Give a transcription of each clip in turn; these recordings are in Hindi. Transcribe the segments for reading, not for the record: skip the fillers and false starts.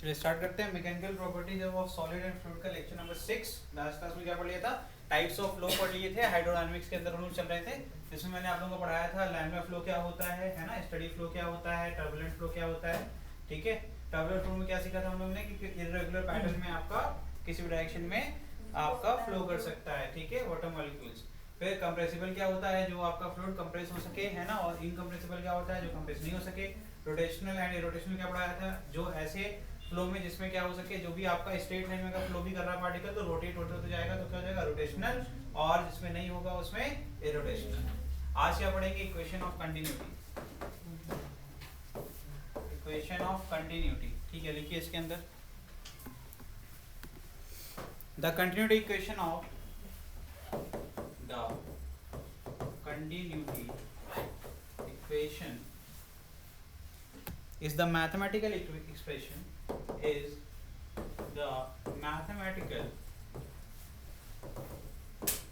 चलिए स्टार्ट करते हैं। Mechanical properties of solid and fluid का लेक्चर नंबर 6। लास्ट क्लास में क्या पढ़ लिया था? टाइप्स ऑफ फ्लो पढ़ लिए थे। हाइड्रोडायनामिक्स के अंदर रूल चल रहे थे, जिसमें मैंने आप लोगों को पढ़ाया था लैमिनार फ्लो क्या होता है ना, स्टडी फ्लो क्या होता है, टर्बुलेंट फ्लो क्या होता है। ठीक है, टर्बुलेंट फ्लो में क्या सीखा था हम लोगों ने कि इर्रेगुलर पैटर्न में आपका किसी भी डायरेक्शन में आपका फ्लो कर सकता है। ठीक है, वाटर मॉलिक्यूल्स। फिर कंप्रेसिबल क्या होता है, जो आपका फ्लूइड कंप्रेस हो सके, है ना। और इनकंप्रेसिबल क्या होता है, जो कंप्रेस नहीं हो सके। रोटेशनल एंड इरोटेशनल क्या पढ़ाया था, जो ऐसे फ्लो में जिसमें क्या हो सके, जो भी आपका स्ट्रेट लाइन में अगर फ्लो भी कर रहा पार्टिकल तो रोटेट होते होते जाएगा, तो क्या हो जाएगा, रोटेशनल। और जिसमें नहीं होगा उसमें इरोटेशनल। आज क्या पढ़ेंगे, equation of continuity. Equation of continuity, ठीक है, लिखिए इसके अंदर the continuity equation of the continuity equation is the mathematical expression is the mathematical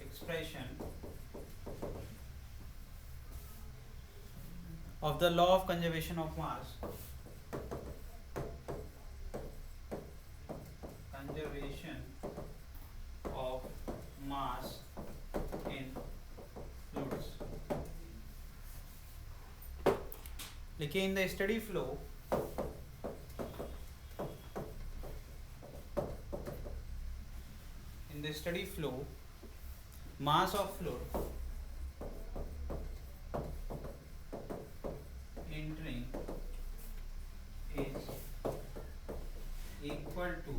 expression of the law of conservation of mass, conservation of mass in fluids. देखिए, in the steady flow mass of fluid entering is equal to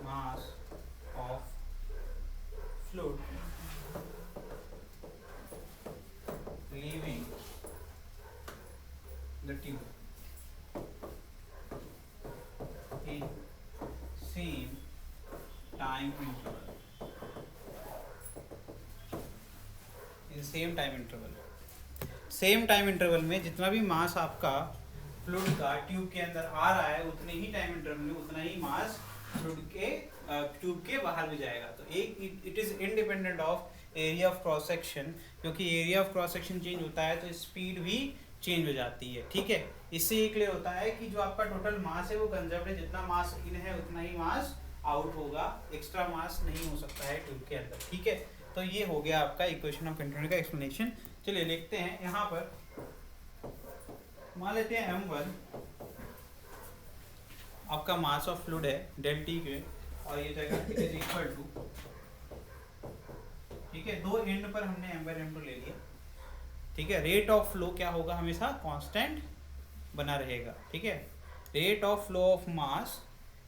mass of fluid leaving the tube in same time interval. Same time interval में जितना भी मास आपका फ्लूइड का ट्यूब के अंदर आ रहा है, उतने ही टाइम इंटरवल में उतना ही मास फ्लूइड के ट्यूब के बाहर भी जाएगा। तो एक it is independent of area of cross section, क्योंकि area of cross section change होता है तो स्पीड भी चेंज हो जाती है। ठीक है, इससे ये क्लियर होता है कि जो आपका टोटल मास है वो कंजर्व्ड है, जितना मास इन है उतना ही मास आउट होगा, एक्स्ट्रा मास नहीं हो सकता है ट्यूब के अंदर। ठीक है, तो ये हो गया आपका इक्वेशन ऑफ कंटिन्यूटी का एक्सप्लेनेशन। चलिए लिखते हैं यहाँ पर, मान लेते हैं m1 आपका मास ऑफ फ्लूइड है डेल टी के, और ये जगह इज इक्वल टू, ठीक है, दो एंड पर हमने m1 m2 ले लिया। ठीक है, रेट ऑफ फ्लो क्या होगा, हमेशा कांस्टेंट बना रहेगा। ठीक है, rate of flow of mass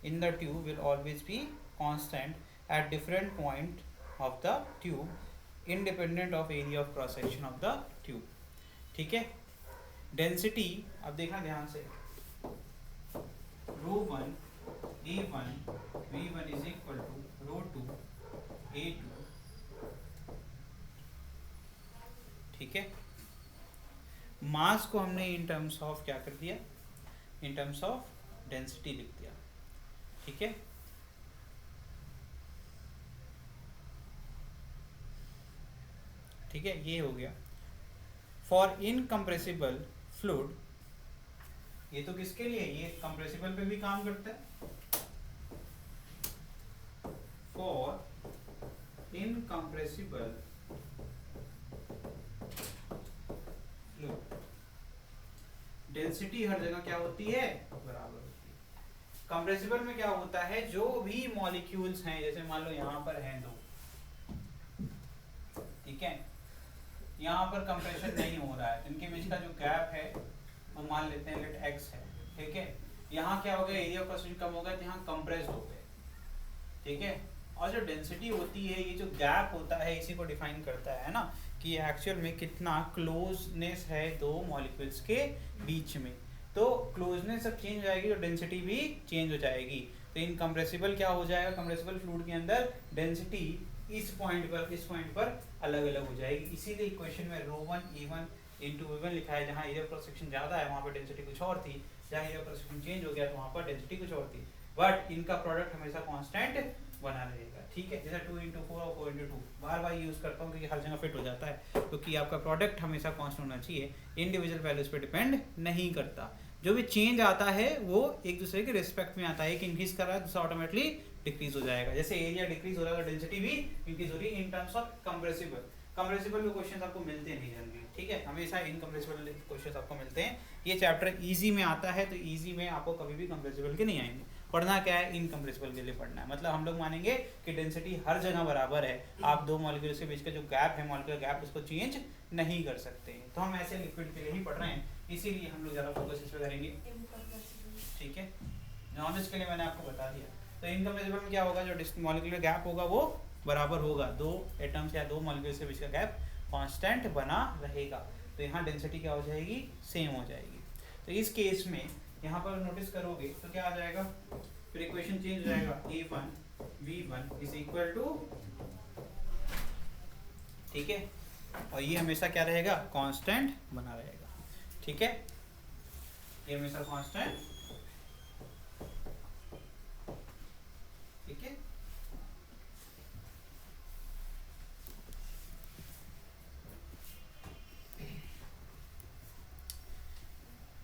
in the tube will always be constant at different point of the tube independent of area of cross section of the tube. ठीक है, डेंसिटी अब देखना ध्यान से, ρ1 A1 V1 is equal to ρ2 A2। ठीक है, मास को हमने इन टर्म्स ऑफ क्या कर दिया, इन टर्म्स ऑफ डेंसिटी लिख दिया। ठीक है, ठीक है, ये हो गया। फॉर इनकम्प्रेसिबल फ्लूइड, ये तो किसके लिए, ये कंप्रेसिबल पे भी काम करता है। फॉर इनकम्प्रेसिबल फ्लूइड डेंसिटी हर जगह क्या होती है, बराबर होती है। कंप्रेसिबल में क्या होता है, जो भी मॉलिक्यूल्स हैं, जैसे मान लो यहाँ पर हैं दो, ठीक है, यहाँ पर कंप्रेशन नहीं हो रहा है, इनके बीच का जो गैप है वो मान लेते हैं लेट x है। ठीक है, यहाँ क्या हो गया, एरिया ऑफ क्रॉस सेक्शन कम हो गया, तो यहाँ कंप्रेस्ड हो गए। ठीक है, और जो डेंसिटी होती है, ये जो गैप होता है इसी को डिफाइन करता है ना, कि एक्चुअल में कितना क्लोजनेस है दो मॉलिक्यूल्स के बीच में। तो क्लोजनेस जब चेंज हो जाएगी तो डेंसिटी भी चेंज हो जाएगी। तो इनकम्प्रेसिबल क्या हो जाएगा, कंप्रेसिबल फ्लूइड के अंदर डेंसिटी इस पॉइंट पर अलग अलग हो जाएगी। इसीलिए इक्वेशन में ρ1 E1 इंटू V1 लिखा है, जहाँ एरिया क्रॉस सेक्शन ज़्यादा है वहाँ पर डेंसिटी कुछ और थी, जहाँ एरिया क्रॉस सेक्शन चेंज हो गया तो वहाँ पर डेंसिटी कुछ और थी। बट इनका प्रोडक्ट हमेशा कांस्टेंट बना रहेगा। ठीक है, जैसे 2x4 और 4x2 बार बार यूज़ करता हूँ क्योंकि हर जगह फिट हो जाता है, क्योंकि आपका प्रोडक्ट हमेशा कांस्टेंट होना चाहिए, इंडिविजुअल वैल्यूज पे डिपेंड नहीं करता। जो भी चेंज आता है वो एक दूसरे के रिस्पेक्ट में आता है, एक इंक्रीज कर रहा है दूसरा ऑटोमेटिकली डिक्रीज हो जाएगा। जैसे एरिया डिक्रीज हो रहा है, डेंसिटी भी इंक्रीज हो रही है in terms of compressible. Compressible के क्वेश्चन आपको मिलते नहीं जनरली, ठीक है, हमेशा इनकम्प्रेसिबल क्वेश्चन आपको मिलते हैं। ये चैप्टर इजी में आता है तो इजी में आपको कभी भी कंप्रेसिबल के नहीं आएंगे। पढ़ना क्या है, इनकम्प्रेसिबल के लिए पढ़ना है। मतलब हम लोग मानेंगे कि डेंसिटी हर जगह बराबर है, आप दो मॉलिक्यूल्स के बीच का जो गैप है, मॉलिक्यूलर गैप, उसको चेंज नहीं कर सकते हैं। तो हम ऐसे लिक्विड के लिए ही पढ़ रहे हैं, इसीलिए हम लोग ज़्यादा फोकस इस पर करेंगे। ठीक है, नॉलेज के लिए मैंने आपको बता दिया। तो इनकम्प्रेसिबल में क्या होगा, जो मॉलिक्यूलर गैप होगा वो बराबर होगा, दो एटम्स या दो मॉलिक्यूल्स के बीच का गैप कांस्टेंट बना रहेगा। तो यहाँ डेंसिटी क्या हो जाएगी, सेम हो जाएगी। तो इस केस में यहाँ पर नोटिस करोगे तो क्या आ जाएगा, फिर इक्वेशन चेंज हो जाएगा, A1 V1 is equal to, ठीक है, और ये हमेशा क्या रहेगा, कांस्टेंट बना रहेगा। ठीक है, ये हमेशा कांस्टेंट, ठीक है।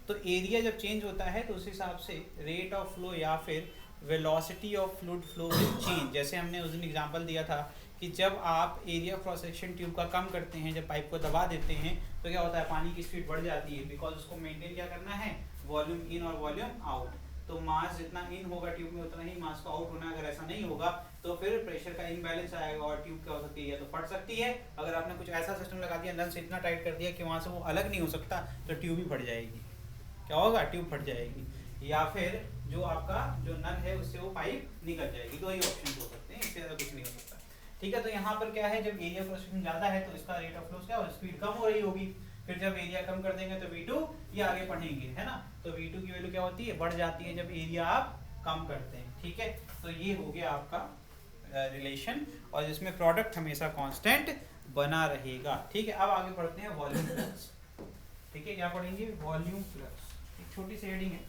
तो एरिया जब चेंज होता है तो उस हिसाब से रेट ऑफ फ्लो या फिर velocity of fluid flow will change. जैसे हमने उस दिन एग्जांपल दिया था कि जब आप एरिया क्रॉस सेक्शन ट्यूब का कम करते हैं, जब पाइप को दबा देते हैं तो क्या होता है, पानी की स्पीड बढ़ जाती है, बिकॉज उसको मेंटेन क्या करना है, वॉल्यूम इन और वॉल्यूम आउट। तो मास जितना इन होगा ट्यूब में उतना ही मास को आउट होना है। अगर ऐसा नहीं होगा तो फिर प्रेशर का इम्बैलेंस आएगा और ट्यूब क्या हो सकती है, या तो फट सकती है, अगर आपने कुछ ऐसा सिस्टम लगा दिया, नल से इतना टाइट कर दिया कि वहाँ से वो अलग नहीं हो सकता, तो ट्यूब ही फट जाएगी। क्या होगा, ट्यूब फट जाएगी, या फिर जो आपका जो नल है उससे वो पाइप निकल जाएगी। दो ही ऑप्शन हो सकते हैं, इससे ज़्यादा कुछ नहीं हो सकता। ठीक है, तो यहाँ पर क्या है, जब एरिया क्रॉस सेक्शन ज़्यादा है तो इसका रेट ऑफ फ्लो क्या हो, स्पीड कम हो रही होगी। फिर जब एरिया कम कर देंगे तो V2 ये आगे पढ़ेंगे, है ना। तो V2 की वैल्यू क्या होती है, बढ़ जाती है जब एरिया आप कम करते हैं। ठीक है, तो ये हो गया आपका रिलेशन, और जिसमें प्रोडक्ट हमेशा कांस्टेंट बना रहेगा। ठीक है, अब आगे पढ़ते हैं वॉल्यूम फ्लक्स। ठीक है, क्या पढ़ेंगे, वॉल्यूम फ्लक्स, एक छोटी सी हेडिंग है।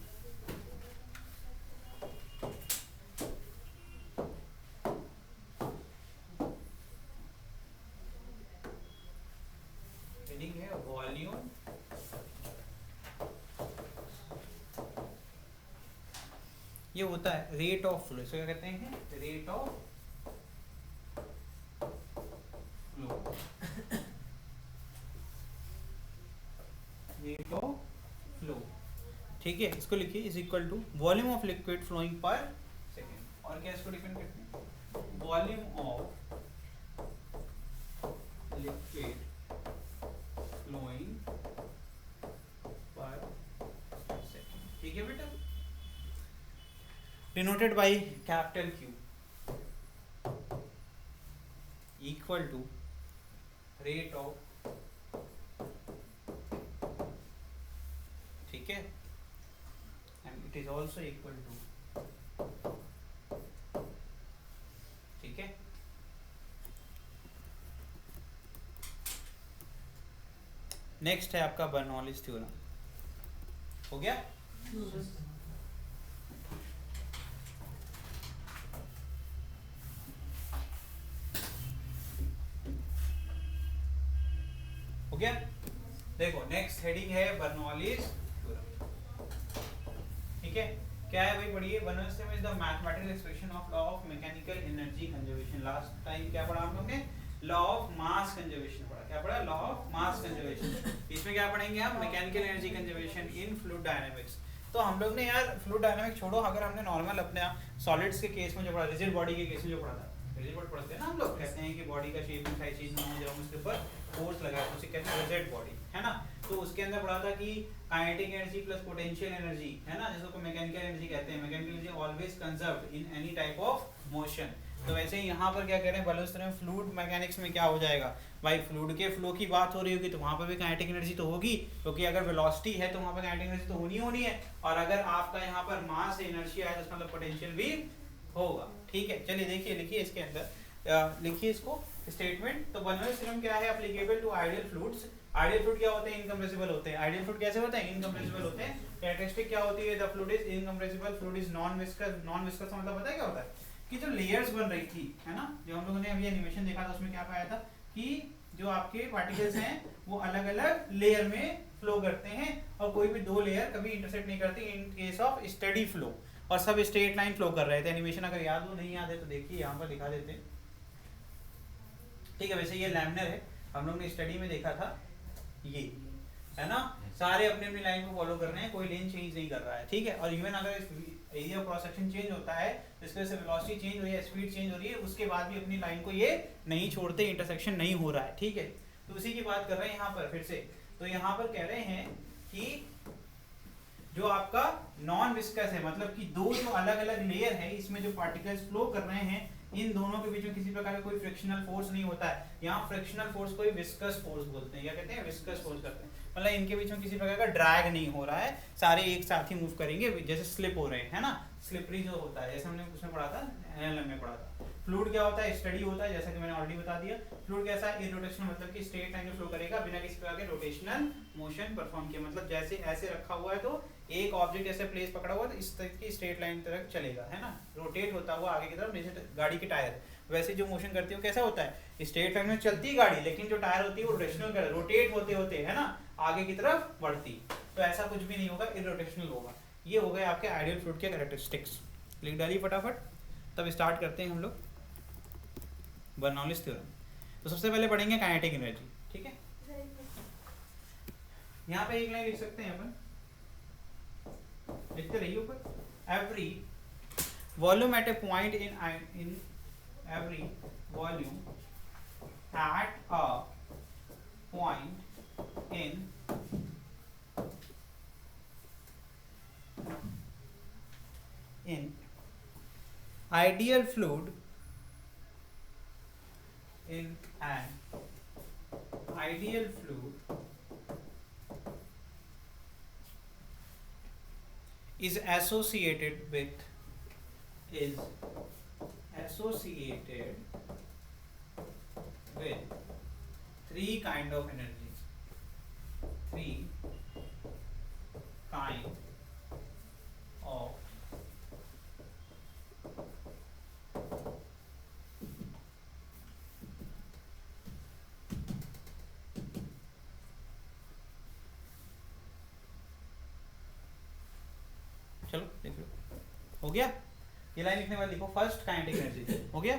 हेडिंग है वॉल्यूम, ये होता है रेट ऑफ फ्लो, इसको क्या कहते हैं, rate of flow, rate of flow. ठीक है, इसको लिखिए is equal to volume of liquid flowing per second. और क्या इसको डिफाइन करते हैं, volume of liquid flowing per second. ठीक है बेटा, denoted by capital Q equal to rate of, ठीक है, and it is also equal to, ठीक है। नेक्स्ट है आपका बर्नौलीज थ्योरम, हो गया। हो गया, देखो नेक्स्ट हेडिंग है बर्नौलीज थ्योरम। ठीक है, क्या है भाई, पढ़िए। Bernoulli's theorem is the mathematical expression of law of mechanical energy conservation. Last time क्या पढ़ा हम लोग ने, लॉ ऑफ मास कंजर्वेशन पढ़ा। क्या पढ़ा, लॉ ऑफ मास कंजर्वेशन। इसमें क्या पढ़ेंगे हम, mechanical energy conservation in fluid dynamics. तो हम लोग ने यार फ्लूइड डायनामिक्स छोड़ो, अगर हमने नॉर्मल अपने सॉलिड्स के केस में जो पढ़ा, रिजिड बॉडी के केस में जो पढ़ा था, रिजिड बॉडी पढ़ते हैं ना हम लोग, कहते हैं कि बॉडी का शेप साइज चीज ना हो, जब हम उसके ऊपर फोर्स लगाए तो उसे कहते हैं रिजिड बॉडी, है ना। तो उसके अंदर पढ़ा था कि kinetic energy plus potential energy, है ना, जिसको मैकेनिकल एनर्जी कहते हैं। Mechanical energy always conserved in any type of motion. तो वैसे ही यहाँ पर क्या कह रहे हैं, बर्नौलीज थ्योरम फ्लूइड मैकेनिक्स में क्या हो जाएगा भाई, फ्लूइड के फ्लो की बात हो रही होगी तो वहाँ पर भी काइनेटिक एनर्जी तो होगी, क्योंकि अगर वेलोसिटी है तो वहाँ पर काइनेटिक एनर्जी तो होनी है, और अगर आपका यहाँ पर मास इनर्शिया है तो इसका मतलब पोटेंशियल भी होगा। ठीक है, चलिए देखिए, लिखिए इसके अंदर, लिखिए इसको स्टेटमेंट। तो बर्नौलीज थ्योरम क्या है, applicable to ideal fluids. Ideal fluid क्या होते हैं, इनकम्प्रेसिबल होते हैं। आइडियल फ्लूइड कैसे होते हैं, इनकम्प्रेसिबल होते हैं। कैरेक्टरिस्टिक क्या होती है, the fluid is incompressible, fluid is non viscous. Non viscous का मतलब पता है क्या होता है, कि जो लेयर्स बन रही थी, है ना, जो हम लोगों ने अभी एनिमेशन देखा था उसमें क्या पाया था कि जो आपके पार्टिकल्स हैं वो अलग अलग लेयर में फ्लो करते हैं और कोई भी दो लेयर कभी इंटरसेक्ट नहीं करती in case of steady flow, और सब स्ट्रेट लाइन फ्लो कर रहे थे। एनिमेशन अगर याद हो नहीं याद है तो देखिए यहाँ पर दिखा देते हैं, ठीक है। वैसे ये लैमिनर है, हम लोग ने स्टडी में देखा था, ये है ना, सारे अपने अपनी लाइन को फॉलो कर रहे हैं, कोई लेन चेंज नहीं कर रहा है, ठीक है। और इवन अगर area of cross section change होता है इसकी वजह से वेलोसिटी चेंज हो रही है, स्पीड चेंज हो रही है, उसके बाद भी अपनी लाइन को ये नहीं छोड़ते, इंटरसेक्शन नहीं हो रहा है, ठीक है। तो उसी की बात कर रहे हैं यहाँ पर फिर से। तो यहाँ पर कह रहे हैं कि जो आपका नॉन विस्कस है, मतलब कि दो जो अलग अलग लेयर है इसमें जो पार्टिकल्स फ्लो कर रहे हैं, इन दोनों के बीच में किसी प्रकार का कोई फ्रिक्शनल फोर्स नहीं होता है। यहाँ फ्रिक्शनल फोर्स को विस्कस फोर्स बोलते हैं, क्या कहते हैं, विस्कस फोर्स करते हैं। मतलब इनके बीच में किसी प्रकार का ड्रैग नहीं हो रहा है, सारे एक साथ ही मूव करेंगे, जैसे स्लिप हो रहे हैं, है ना, स्लिपरी जो होता है, जैसे हमने उसमें पढ़ा था, एनएलएम में पढ़ा था। फ्लूइड क्या होता है, स्टडी होता है, जैसा कि मैंने ऑलरेडी बता दिया। फ्लूइड कैसा है, इरोटेशनल, मतलब कि स्ट्रेट लाइन में फ्लो करेगा बिना किसी प्रकार के रोटेशनल मोशन परफॉर्म किए, मतलब जैसे ऐसे रखा हुआ है तो एक ऑब्जेक्ट ऐसे प्लेस पकड़ा हुआ है तो इस तरह की स्ट्रेट लाइन तरफ चलेगा, है ना, रोटेट होता हुआ आगे की तरफ, जैसे गाड़ी के टायर वैसे जो मोशन करती है वो कैसा होता है, स्ट्रेट लाइन में चलती है गाड़ी, लेकिन जो टायर होती है वो रोटेशनल कर, रोटेट होते होते, है ना, आगे की तरफ बढ़ती। तो ऐसा कुछ भी नहीं होगा, इरोटेशनल होगा। ये हो गए आपके आइडियल फ्लूइड के कैरेक्टरिस्टिक्स। लिख डालिए फटाफट, तब स्टार्ट करते हैं हम लोग बर्नौलीज थ्योरम। तो सबसे पहले पढ़ेंगे काइनेटिक एनर्जी, ठीक है। यहाँ पे एक लाइन लिख सकते हैं अपन, लिखते रहिए ऊपर, every volume at A point in every volume at a point in ideal fluid, in an ideal fluid is associated with three kind of energies, three kind of चलो देख लो, हो गया। ये लाइन लिखने वाले लिखो, फर्स्ट काइनेटिक एनर्जी, हो गया।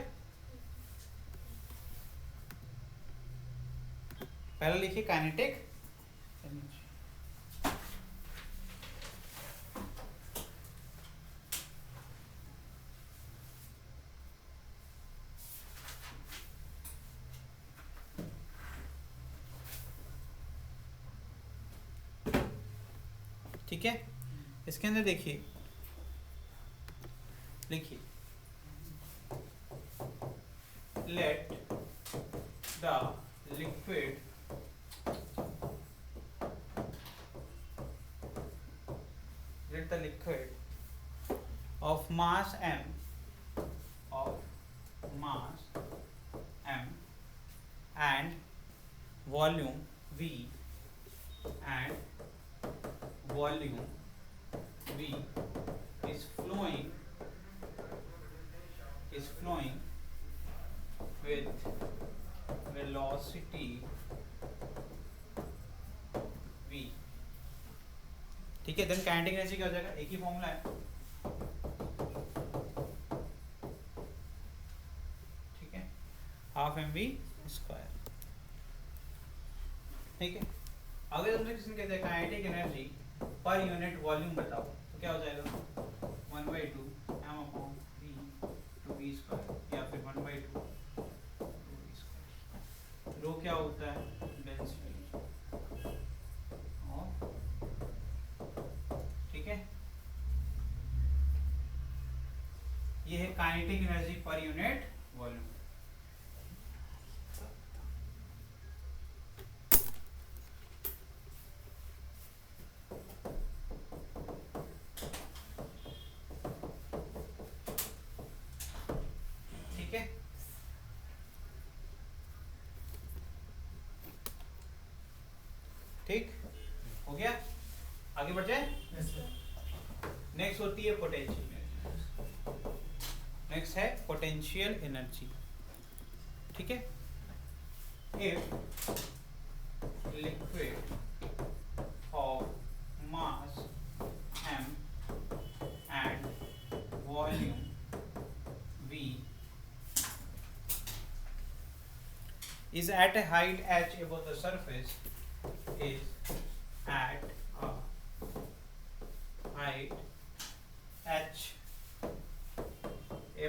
पहले लिखिए काइनेटिक एनर्जी, ठीक है। इसके अंदर देखिए, लिखिए, let the liquid of mass m and volume v is flowing with velocity v, ठीक है। देन काइनेटिक एनर्जी क्या हो जाएगा, एक ही फॉर्मूला है, ठीक है, हाफ mv स्क्वायर, ठीक है। अगर तुमसे किसी ने कहते हैं काइनेटिक एनर्जी पर यूनिट वॉल्यूम बताओ तो क्या हो जाएगा, 1/2 m/v to v स्क्वायर, या फिर 1/2 v स्क्वायर। रो क्या होता है, डेंसिटी, ठीक है। ये है काइनेटिक एनर्जी पर यूनिट वॉल्यूम। ठीक है, ठीक हो गया, आगे बढ़ जाए। नेक्स्ट होती है पोटेंशियल एनर्जी। नेक्स्ट है पोटेंशियल एनर्जी, ठीक है। If liquid of mass m and volume v is at a height h above the surface, is at a height h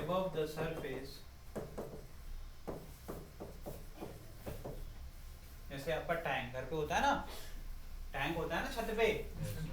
above the surface, जैसे आपका टैंक घर पे होता है ना, टैंक होता है ना छत पे,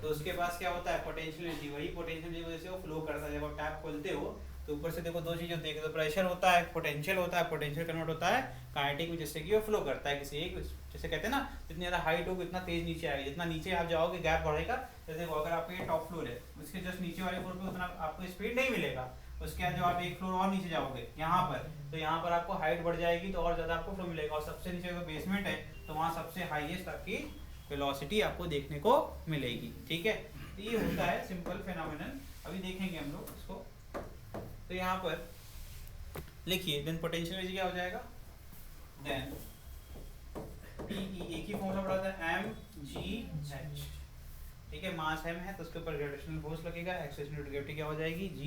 तो उसके पास क्या होता है पोटेंशियल एनर्जी, वही पोटेंशियल एनर्जी वजह से वो फ्लो करता है। जब आप टैप खोलते हो तो ऊपर से देखो दो चीज़ होती है, तो प्रेशर होता है, पोटेंशियल होता है, पोटेंशियल कन्वर्ट होता है काइनेटिक में, जिससे कि वो फ्लो करता है किसी एक, जैसे कहते हैं ना जितनी ज़्यादा हाइट होगी उतना तेज नीचे आएगी, जितना नीचे आप जाओगे गैप बढ़ेगा। जैसे देखो अगर आपका ये टॉप फ्लोर है, उसके जस्ट नीचे वाले फ्लोर पे उतना आपको स्पीड नहीं मिलेगा, उसके बाद जब आप एक फ्लोर और नीचे जाओगे यहाँ पर, तो यहाँ पर आपको हाइट बढ़ जाएगी तो और ज़्यादा आपको फ्लो मिलेगा, और सबसे नीचे अगर बेसमेंट है तो वहाँ सबसे हाईएस्ट आपकी वेलोसिटी आपको देखने को मिलेगी, ठीक है। तो ये होता है सिंपल फिनोमेनन, अभी देखेंगे हम लोग इसको। तो यहाँ पर लिखिए, देन पोटेंशियल एनर्जी क्या हो जाएगा, देन PE, एक ही फॉर्मूला पढ़ा था mgh, ठीक है। मास m है तो उसके ऊपर ग्रेविटेशनल फोर्स लगेगा, एक्सेलरेशन ग्रेविटी क्या हो जाएगी g,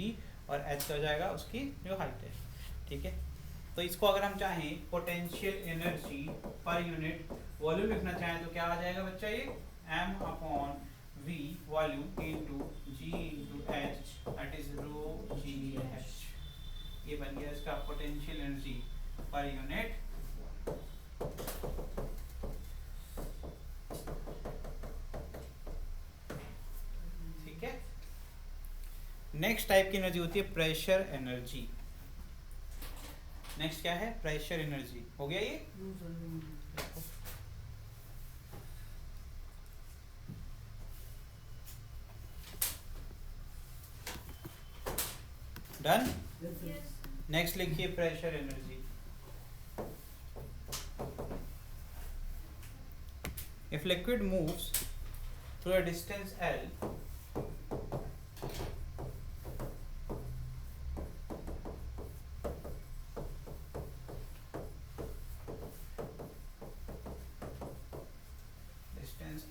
और h क्या हो जाएगा उसकी जो हाइट है, ठीक है। तो इसको अगर हम चाहें पोटेंशियल एनर्जी पर यूनिट वॉल्यूम लिखना चाहें तो क्या आ जाएगा बच्चा, ये m/v volume into g into h, that is rho g/h। ये बन गया इसका पोटेंशियल एनर्जी पर यूनिट। ठीक है। नेक्स्ट टाइप की एनर्जी होती है प्रेशर एनर्जी। नेक्स्ट क्या है, प्रेशर एनर्जी। हो गया ये, डन। नेक्स्ट लिखिए pressure energy. If liquid moves through a distance L,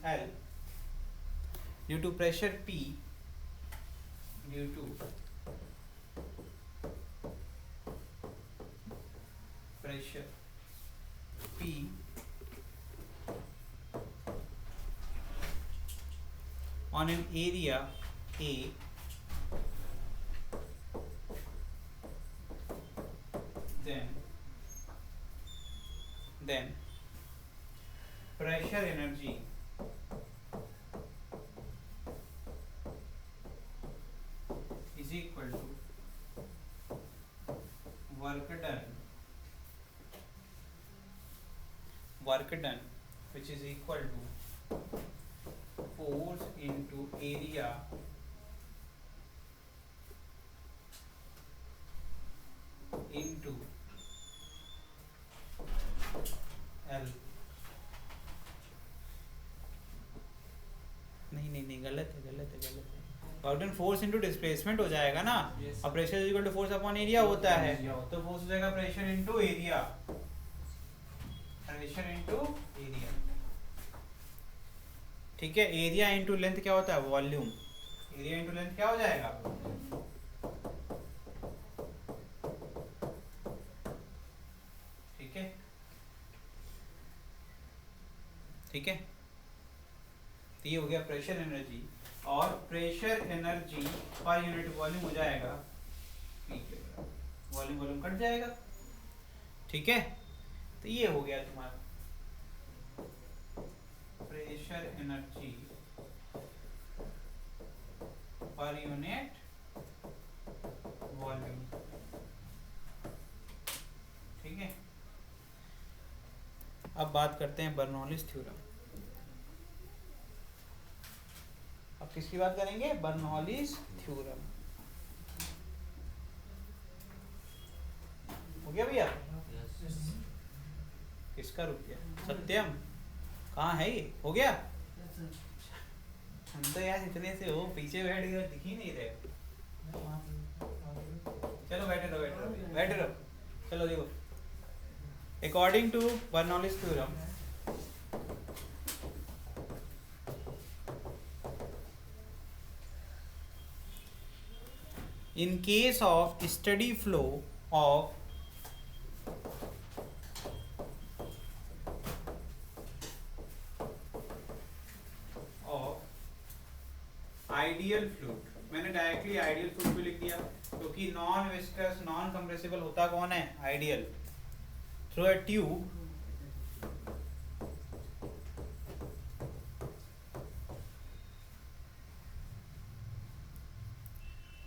L due to pressure P, due to pressure P on an area A, then pressure energy is equal to work done which is equal to force into area into L। नहीं गलत है। Work done force into displacement हो जाएगा ना, और pressure is equal to force upon area होता है, तो फोर्स हो जाएगा pressure into area, pressure into area, ठीक है। एरिया इनटू लेंथ क्या होता है, वॉल्यूम। एरिया इनटू लेंथ क्या हो जाएगा, ठीक है, ठीक है। तो ये हो गया प्रेशर एनर्जी, और प्रेशर एनर्जी पर यूनिट वॉल्यूम हो जाएगा, वॉल्यूम कट जाएगा, ठीक है। तो ये हो गया तुम्हारा प्रेशर एनर्जी पर यूनिट वॉल्यूम, ठीक है। अब बात करते हैं बर्नौलीज थ्योरम। अब किसकी बात करेंगे, बर्नौलीज थ्योरम। हो गया भैया, किसका रुक गया, सत्यम कहाँ है ये, हो गया। हम तो यार इतने से हो पीछे बैठ गए, दिख ही नहीं रहे। चलो बैठे रहो बैठे रहो बैठे रहो। चलो देखो, according to Bernoulli's theorem, in case of steady flow of ideal fluid, मैंने डायरेक्टली आइडियल फ्लूइड भी लिख दिया क्योंकि नॉन विस्कस नॉन कंप्रेसिबल होता कौन है, ideal. Through a tube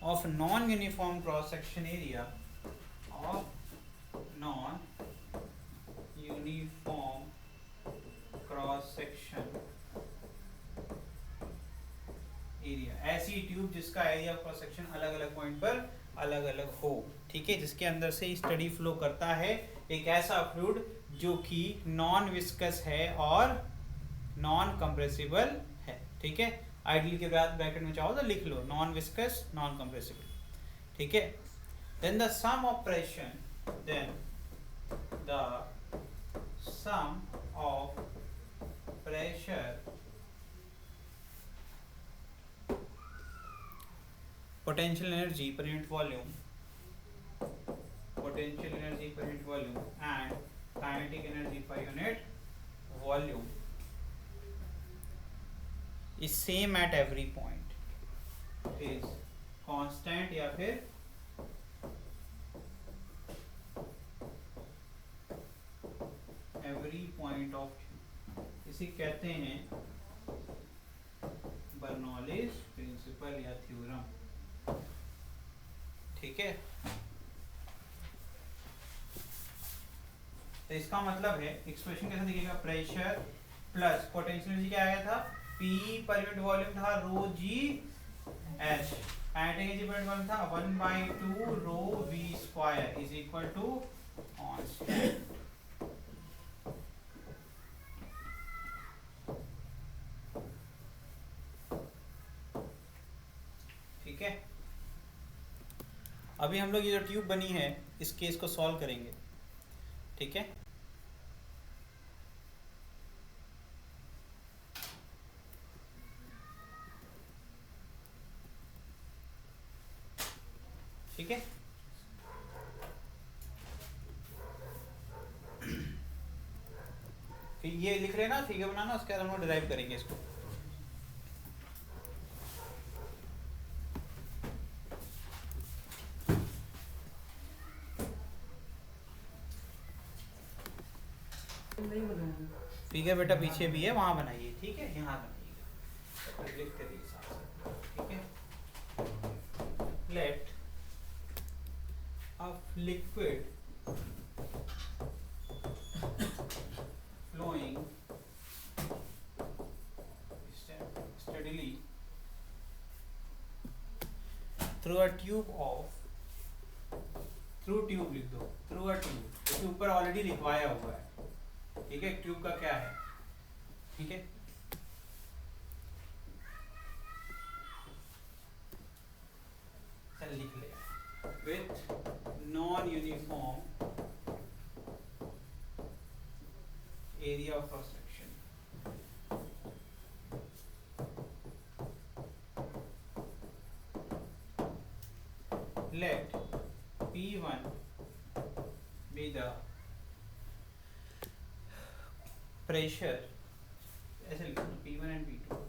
of non-uniform cross-section area of non-uniform cross-section area, ऐसी ट्यूब जिसका एरिया ऑफ क्रॉस सेक्शन अलग अलग पॉइंट पर अलग अलग हो, ठीक है, जिसके अंदर से स्टडी फ्लो करता है एक ऐसा फ्लूइड जो कि नॉन विस्कस है और नॉन कंप्रेसिबल है, ठीक है। आइडियल के बाद ब्रैकेट में चाहो तो लिख लो नॉन विस्कस नॉन कंप्रेसिबल, ठीक है। Then the sum of pressure, then the sum of pressure, potential energy per unit volume, potential energy per unit volume and kinetic energy per unit volume is same at every point, is constant या फिर every point of इसे कहते हैं बर्नौलीज प्रिंसिपल या थ्योरम, ठीक है। तो इसका मतलब है एक्सप्रेशन कैसा दिखेगा, प्रेशर प्लस पोटेंशियल एनर्जी क्या आया था, P पर यूनिट वॉल्यूम था रो जी एच, काइनेटिक एनर्जी पर यूनिट वॉल्यूम था 1/2 rho v square is equal to constant, ठीक है। अभी हम लोग ये जो ट्यूब बनी है इस केस को सॉल्व करेंगे, ठीक है। ठीक है, फिर ये लिख रहे हैं ना फिगर बनाना, उसके बाद हम लोग डिराइव करेंगे इसको। फिगर बेटा पीछे भी है, वहां बनाइए, ठीक है, यहाँ बनाइए, लिखते रहिए साथ साथ, ठीक है। Let a liquid flowing steadily through a tube of, through tube लिख दो, through a tube, क्योंकि ऊपर ऑलरेडी लिखवाया हुआ है, ठीक है, ट्यूब का क्या है, ठीक है। चल लिख ले, with non uniform area of cross section, let P1 be the pressure, ऐसे लिखो P1 and P2,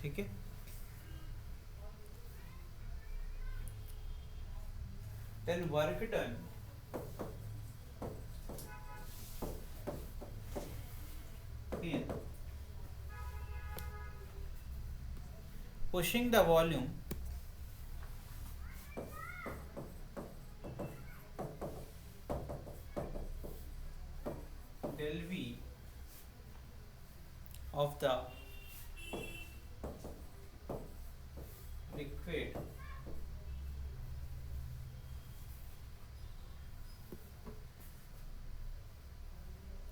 ठीक है। Then work done in pushing the volume del V of the liquid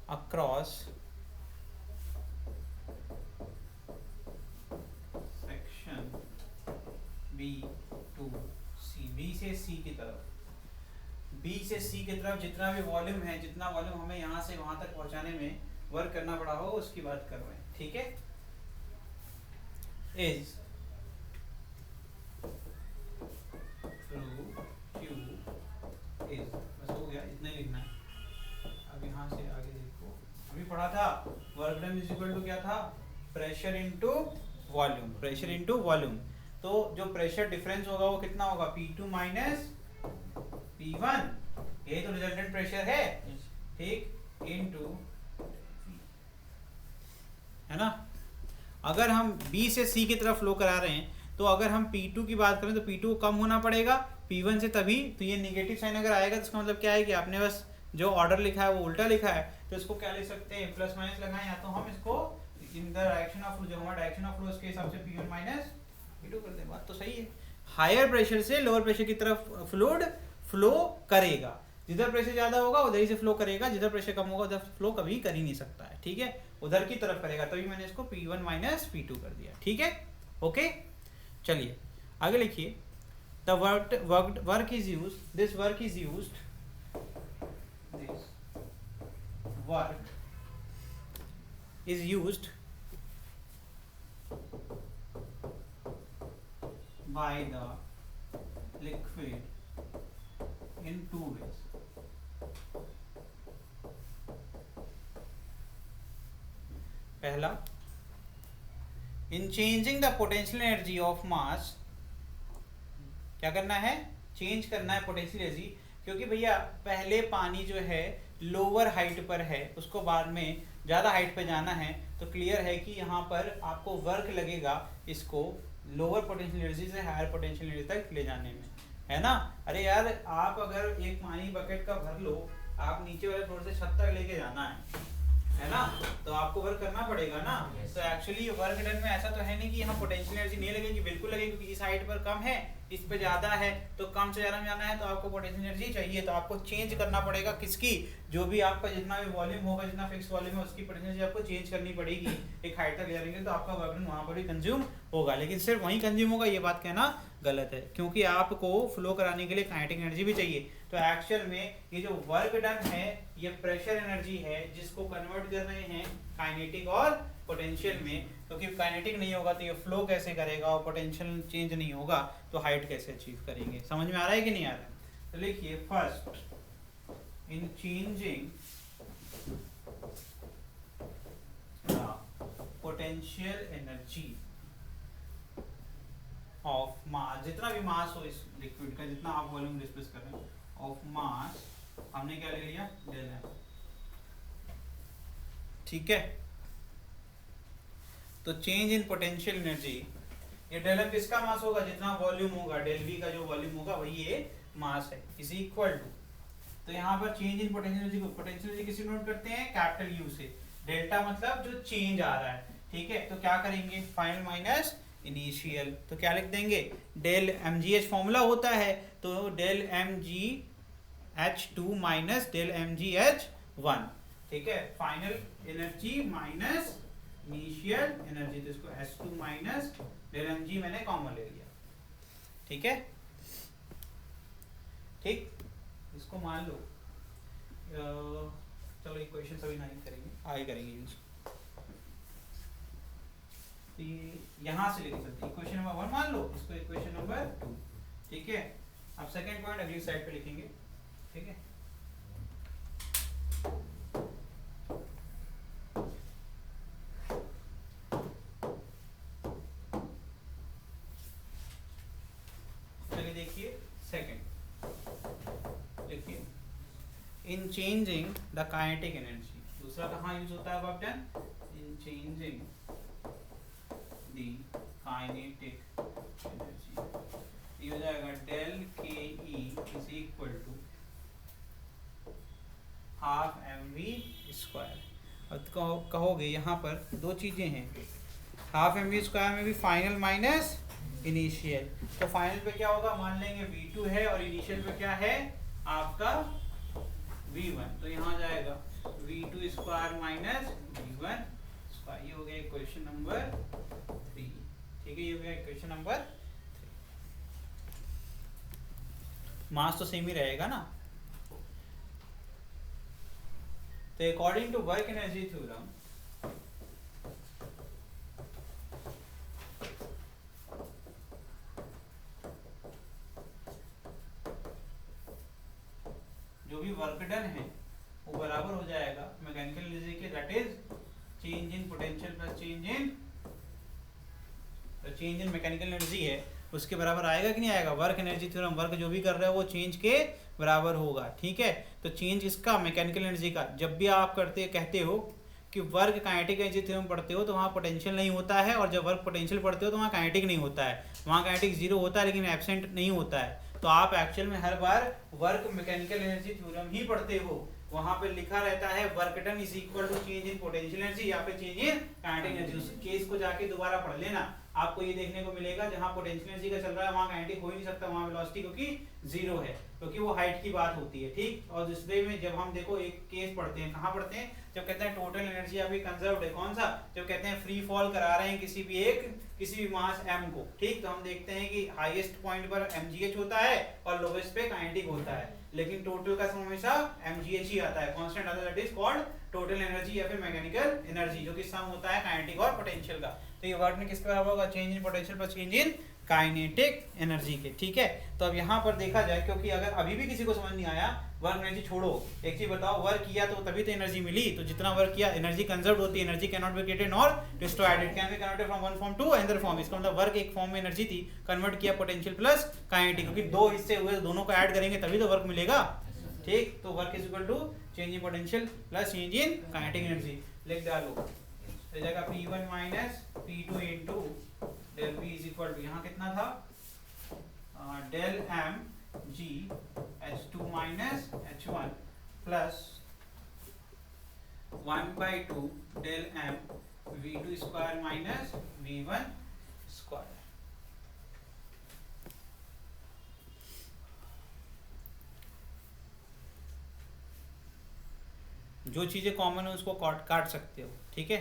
across section B to C, B से सी की तरफ, बी से सी की तरफ जितना भी वॉल्यूम है, जितना वॉल्यूम हमें यहाँ से वहां तक पहुंचाने में वर्क करना पड़ा हो उसकी बात कर रहे हैं, ठीक है। इज थ्रू क्यू इज, बस हो गया, इतना ही लिखना है। अब यहाँ से आगे देखो, अभी पढ़ा था work done is equal to क्या था, pressure into volume, pressure into volume. तो जो प्रेशर डिफरेंस होगा वो कितना होगा, P2 माइनस P1, यही तो रिजल्टेंट प्रेशर है, ठीक, इनटू, है ना। अगर हम B से C की तरफ फ्लो करा रहे हैं तो अगर हम P2 की बात करें तो P2 कम होना पड़ेगा P1 से, तभी तो ये नेगेटिव साइन अगर आएगा तो इसका मतलब क्या है कि आपने बस जो ऑर्डर लिखा है वो उल्टा लिखा है, तो इसको क्या लिख सकते हैं, प्लस माइनस लगाएं, या तो हम इसको in the direction of flow, जो हमारा डायरेक्शन ऑफ फ्लो उसके हिसाब से P1 माइनस P2 कर दें, बात तो सही है। हायर प्रेशर से लोअर प्रेशर की तरफ फ्लूइड फ्लो करेगा, जिधर प्रेशर ज्यादा होगा उधर ही से फ्लो करेगा, जिधर प्रेशर कम होगा उधर फ्लो कभी कर ही नहीं सकता है, ठीक है, उधर की तरफ करेगा, तभी मैंने इसको P1 माइनस P2 कर दिया, ठीक है, ओके। चलिए आगे लिखिए, the work is used, this work is used, this work is used by the liquid in two ways. पहला, in changing the potential energy of mass, क्या करना है, चेंज करना है पोटेंशियल एनर्जी, क्योंकि भैया पहले पानी जो है लोअर हाइट पर है, उसको बाद में ज़्यादा हाइट पे जाना है, तो क्लियर है कि यहाँ पर आपको वर्क लगेगा इसको लोअर पोटेंशियल एनर्जी से हायर पोटेंशियल एनर्जी तक ले जाने में, है ना। अरे यार आप अगर एक पानी बकेट का भर लो, आप नीचे वाले फ्लोर से छत तक लेके जाना है ना, तो आपको वर्क करना पड़ेगा ना। तो एक्चुअली वर्क डन में ऐसा तो है नहीं कि यहाँ पोटेंशियल एनर्जी नहीं लगेगी, बिल्कुल लगेगी, क्योंकि इस हाइट पर कम है, इस पे ज्यादा है, तो कम से ज्यादा में जाना है तो आपको पोटेंशियल एनर्जी चाहिए, तो आपको चेंज करना पड़ेगा किसकी, जो भी आपका जितना भी वॉल्यूम होगा, जितना फिक्स वॉल्यूम है उसकी पोटेंशियल एनर्जी आपको चेंज करनी पड़ेगी, एक हाइट तक जाएंगे तो आपका वर्क डन वहाँ पर भी कंज्यूम होगा, लेकिन सिर्फ वहीं कंज्यूम होगा ये बात कहना गलत है, क्योंकि आपको फ्लो कराने के लिए काइनेटिक एनर्जी भी चाहिए। तो एक्चुअल में ये जो वर्क डन है ये प्रेशर एनर्जी है, जिसको कन्वर्ट कर रहे हैं काइनेटिक और पोटेंशियल में, क्योंकि काइनेटिक नहीं होगा तो ये फ्लो कैसे करेगा, और पोटेंशियल चेंज नहीं होगा तो हाइट कैसे अचीव करेंगे। समझ में आ रहा है कि नहीं आ रहा है। तो लिखिए, first in changing potential energy of mass, जितना भी मास हो इस लिक्विड का, जितना आप वॉल्यूम डिस्प्लेस कर रहे हैं, ऑफ मास हमने क्या ले लिया, डेल एम, ठीक है। तो चेंज इन पोटेंशियल एनर्जी, ये डेल एम किसका मास होगा, जितना वॉल्यूम होगा, डेल वी का जो वॉल्यूम होगा वही ये मास है, इज इक्वल टू, तो यहाँ पर चेंज इन पोटेंशियल एनर्जी को, पोटेंशियल एनर्जी किसी नोट करते हैं कैपिटल यू से, डेल्टा मतलब जो चेंज आ रहा है, ठीक है। तो क्या करेंगे, फाइनल माइनस इनिशियल, तो क्या लिख देंगे, del M G H formula होता है, तो del M G H two minus del M G H one, ठीक है, final energy minus initial energy, तो इसको S2 माइनस डेल एम जी मैंने कॉमन ले लिया, ठीक है, ठीक, इसको मान लो, चलो इक्वेशन अभी नहीं करेंगे, आगे करेंगे यूज, तो यहाँ से लेके चलते हैं, इक्वेशन नंबर 1 मान लो, इसको इक्वेशन नंबर 2, ठीक है। अब सेकंड पॉइंट अगली साइड पे लिखेंगे, ठीक है। चलिए देखिए सेकंड, देखिए, in changing the kinetic energy, दूसरा कहाँ यूज होता है work done, in changing the kinetic energy, ये हो जाएगा del K E is equal to half M V square. अब कहोगे यहाँ पर दो चीजें हैं, हाफ एम वी स्क्वायर में भी फाइनल माइनस इनिशियल, तो फाइनल पे क्या होगा, मान लेंगे V2 है और इनिशियल पे क्या है आपका V1, तो यहाँ जाएगा V2 square minus V1 square. ये हो गया इक्वेशन नंबर 3। ठीक है, ये हो गया इक्वेशन नंबर 3। मास तो सेम ही रहेगा ना। तो according to work energy theorem, जो भी वर्क डन है वो बराबर हो जाएगा मैकेनिकल एनर्जी के, that is change in potential plus change in mechanical energy है, उसके बराबर आएगा कि नहीं आएगा। वर्क एनर्जी थ्योरम, वर्क जो भी कर रहे हो वो चेंज के बराबर होगा। ठीक है, तो चेंज इसका मैकेनिकल एनर्जी का, जब भी आप कहते हो कि वर्क काइनेटिक एनर्जी थ्योरम पढ़ते हो तो वहाँ पोटेंशियल नहीं होता है, और जब वर्क पोटेंशियल पढ़ते हो तो वहाँ काइनेटिक नहीं होता है। वहाँ काइनेटिक जीरो होता है लेकिन एब्सेंट नहीं होता है। तो आप एक्चुअल में हर बार वर्क मैकेनिकल एनर्जी थ्योरम ही पढ़ते हो। वहां पे लिखा रहता है work done is equal to change in potential energy या फिर चेंज इन काइनेटिक एनर्जी। उस केस को जाके दोबारा पढ़ लेना, आपको ये देखने को मिलेगा जहां पोटेंशियल एनर्जी का चल रहा है वहां काइनेटिक हो ही नहीं सकता, वहां वेलोसिटी क्योंकि जीरो है, क्योंकि वो हाइट की बात होती है। ठीक, और दूसरे में जब हम देखो एक केस पढ़ते हैं, कहाँ पढ़ते हैं, जब कहते हैं टोटल एनर्जी अभी कंजर्व्ड है, कौन सा, जब कहते हैं फ्री फॉल करा रहे हैं किसी भी मास m को। ठीक, तो हम देखते हैं कि हाईएस्ट पॉइंट पर mgh होता है और लोवेस्ट पे काइनेटिक होता है, लेकिन टोटल का सम हमेशा mgh ही आता है, कांस्टेंट आता है, that is called total energy या फिर मैकेनिकल एनर्जी, जो कि सम होता है काइनेटिक और पोटेंशियल का। तो ये वर्क में किसके बराबर होगा, change in potential plus change in kinetic energy के। ठीक है, तो अब यहाँ पर देखा जाए, क्योंकि अगर अभी भी किसी को समझ नहीं आया, वर्क एनर्जी छोड़ो, एक चीज बताओ, वर्क किया तो तभी तो एनर्जी मिली, तो जितना वर्क किया एनर्जी कंजर्व होती है। Energy can not be created nor destroyed, it can be converted from one form to another form. इसका मतलब वर्क एक फॉर्म में एनर्जी थी, कन्वर्ट किया पोटेंशियल प्लस काइनेटिक, क्योंकि दो हिस्से हुए, दोनों को ऐड करेंगे तभी तो वर्क मिलेगा। ठीक, तो work is equal to change in potential plus change in kinetic energy. लिख डालो, तो जाएगा P1 minus P2 into del V is equal to, यहाँ कितना था, डेल m g h2 माइनस h1 plus 1/2 del m v2 square minus v1 square. जो चीजें कॉमन है उसको काट सकते हो। ठीक है,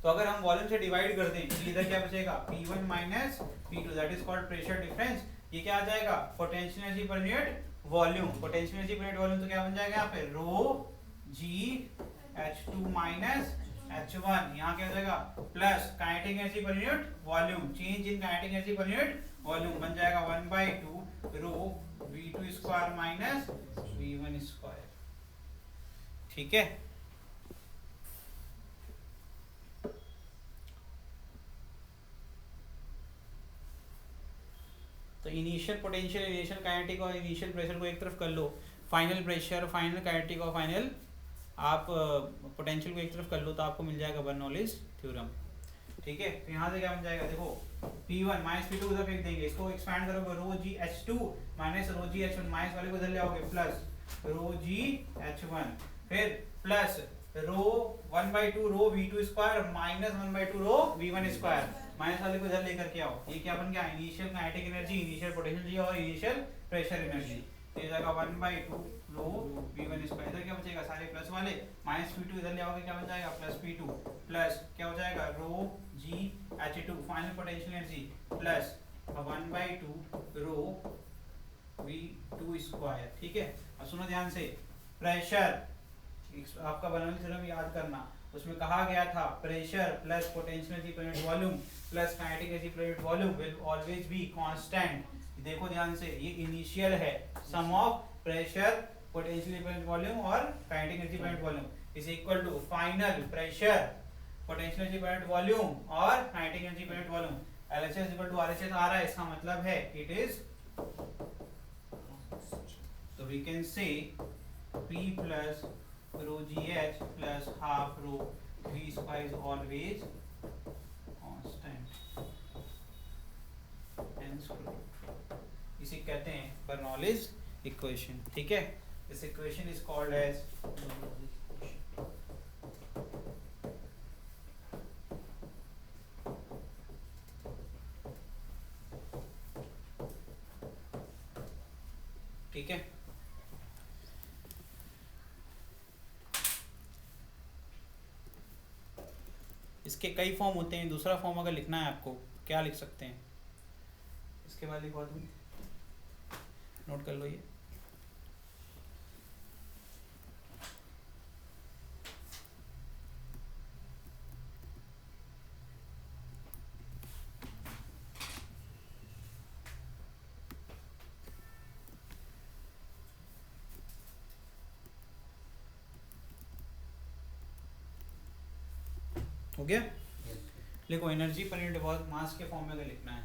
तो अगर हम वॉल्यूम से डिवाइड कर दें तो इधर क्या बचेगा, P1 minus P2, that is called pressure difference. ये क्या आ जाएगा, पोटेंशियल एनर्जी पर यूनिट वॉल्यूम। पोटेंशियल एनर्जी पर यूनिट वॉल्यूम तो क्या बन जाएगा यहाँ पे, रो जी H2 माइनस H1, यहाँ क्या हो जाएगा, प्लस काइनेटिक एनर्जी पर unit volume, change in kinetic energy पर यूनिट वॉल्यूम बन जाएगा 1/2 rho V2 square minus V1 square. ठीक है, तो इनिशियल पोटेंशियल, इनिशियल काइनेटिक और इनिशियल प्रेशर को एक तरफ कर लो, फाइनल प्रेशर, फाइनल काइनेटिक और फाइनल आप पोटेंशियल को एक तरफ कर लो, तो आपको मिल जाएगा बर्नौलीज थ्योरम। ठीक है, तो यहाँ से क्या बन जाएगा, देखो P1 माइनस P2 उधर फेंक देंगे, इसको एक्सपैंड करोगे रो जी H2 माइनस रो जी H1, माइनस वाले को इधर ले आओगे प्लस रो जी H1, फिर प्लस रो 1/2 rho V2 square minus 1/2 rho V1 square, minus वाले को इधर लेकर के आओ। ये क्या बन गया, initial kinetic energy, initial potential energy और इनिशियल प्रेशर एनर्जी। ये जाएगा 1/2 रो V1 स्क्वायर, इधर क्या बचेगा, सारे प्लस वाले, माइनस P2 इधर ले आओगे क्या बन जाएगा, प्लस P2, प्लस क्या हो जाएगा रो जी H2 final potential energy plus 1/2 rho V2 square. ठीक है, अब सुनो ध्यान से, प्रेशर आपका बर्नौली थ्योरम याद करना, उसमें कहा गया था प्रेशर प्लस पोटेंशियल एनर्जी पर unit volume plus kinetic energy पर unit volume will always be constant. देखो ध्यान से, ये इनिशियल है, sum of pressure potential energy पर यूनिट वॉल्यूम और काइनेटिक एनर्जी पर unit volume is equal to final pressure potential energy पर यूनिट वॉल्यूम और काइनेटिक एनर्जी पर unit volume. LHS equal to RHS आ रहा है, इसका मतलब है इट इज, तो we can say P plus rho GH plus half rho V square is always constant. इसे कहते हैं बर्नौलीज इक्वेशन। ठीक है, this equation is called as ठीक है। इसके कई फॉर्म होते हैं, दूसरा फॉर्म अगर लिखना है आपको क्या लिख सकते हैं, इसके बाद लिखवा दूँ, नोट कर लो ये। हो गया? लिखो एनर्जी पर यूनिट मास के फॉर्म में अगर लिखना है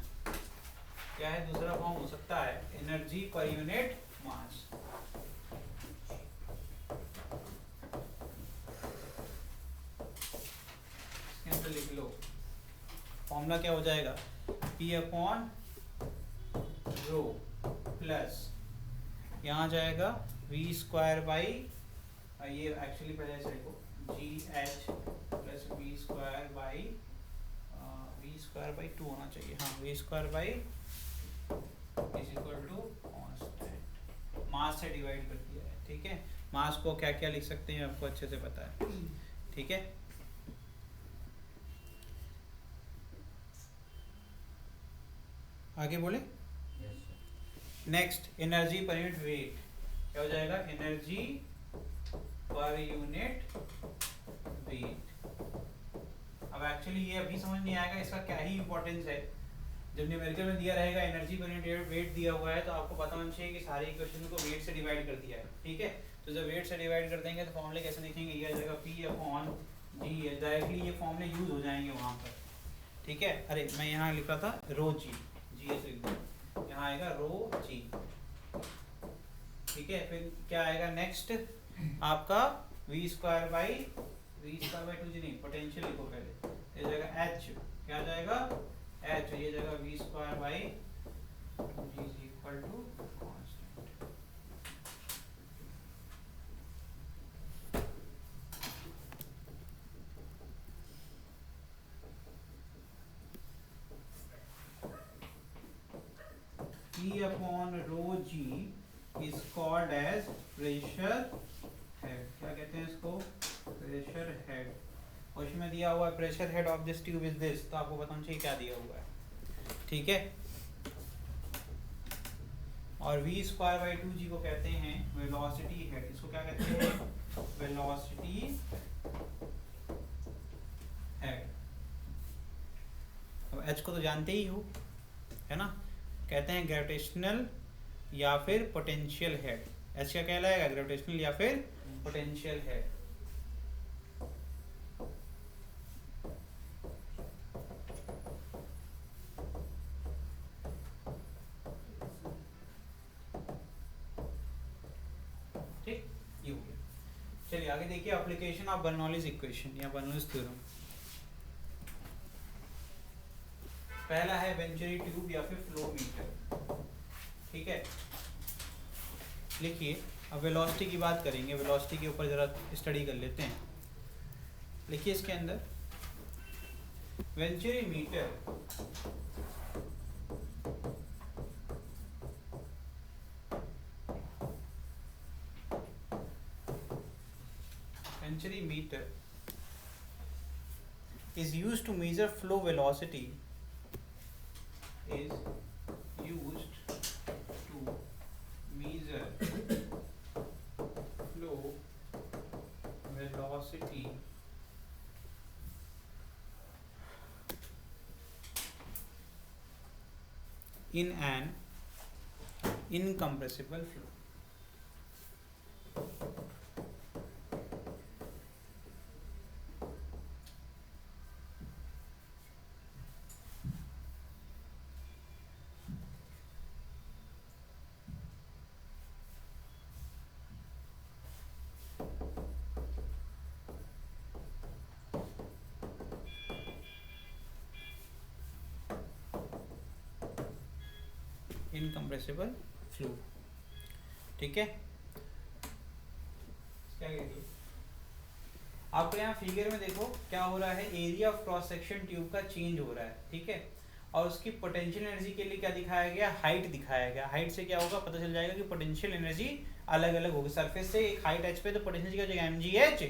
क्या है, दूसरा फॉर्म हो सकता है एनर्जी पर यूनिट मास। इसके अंदर लिख लो फॉर्मूला क्या हो जाएगा, P अपॉन रो प्लस यहाँ जाएगा V स्क्वायर बाई, ये एक्चुअली पहले से लिखो GH plus V square by two होना चाहिए, हाँ V square by is equal to constant, mass से डिवाइड कर दिया है। ठीक है, मास को क्या क्या लिख सकते हैं आपको अच्छे से पता है। ठीक है, आगे बोले। Next energy per unit weight क्या हो जाएगा, एनर्जी पर यूनिट वेट। अब एक्चुअली ये अभी समझ नहीं आएगा इसका क्या ही इंपॉर्टेंस है, जब न्यूमेरिकल में दिया रहेगा एनर्जी पर यूनिट वेट दिया हुआ है तो आपको पता होना चाहिए कि सारे इक्वेशन को वेट से डिवाइड कर दिया है। ठीक है, तो जब वेट से डिवाइड कर देंगे तो फॉर्मूले कैसे लिखेंगे, ये आ जाएगा P अपॉन जी, डायरेक्टली ये फॉर्मूले यूज हो जाएंगे वहाँ पर। ठीक है, अरे मैं यहाँ लिखा था रो जी, GH लिख दो, यहाँ आएगा रो जी। ठीक है, फिर क्या आएगा नेक्स्ट आपका V स्क्वायर बाई टू जी नहीं, पोटेंशियल लिखो पहले, ये जाएगा H, क्या जाएगा H, ये जाएगा V square by G is equal to constant. P upon rho G is called as pressure head, क्या कहते हैं इसको, प्रेशर हेड। और इसमें दिया हुआ है pressure head of this tube is this, तो आपको बताना चाहिए क्या दिया हुआ है। ठीक है, और V स्क्वायर बाई टू जी को कहते हैं वेलोसिटी हेड, इसको क्या कहते हैं, वेलोसिटी हेड। अब H को तो जानते ही हो, है ना, कहते हैं ग्रेविटेशनल या फिर पोटेंशियल हेड। H क्या कहलाएगा, ग्रेविटेशनल या फिर पोटेंशियल हेड। ठीक, ये हो गया। चलिए आगे देखिए, एप्लीकेशन ऑफ बर्नौलीज इक्वेशन या बर्नौलीज थ्योरम। पहला है वेंचुरी ट्यूब या फिर फ्लो मीटर। ठीक है, लिखिए, अब वेलोसिटी की बात करेंगे, वेलोसिटी के ऊपर जरा स्टडी कर लेते हैं। लिखिए इसके अंदर venturi meter is used to measure flow velocity, is used to measure flow velocity in an incompressible flow. Incompressible flow. ठीक है, क्या करिए, आपको यहाँ फिगर में देखो क्या हो रहा है, area of cross section tube का चेंज हो रहा है। ठीक है, और उसकी पोटेंशियल एनर्जी के लिए क्या दिखाया गया, हाइट दिखाया गया। हाइट से क्या होगा, पता चल जाएगा कि पोटेंशियल एनर्जी अलग अलग होगी। सरफेस से एक हाइट h पे तो पोटेंशियल क्या हो जाएगा mgh,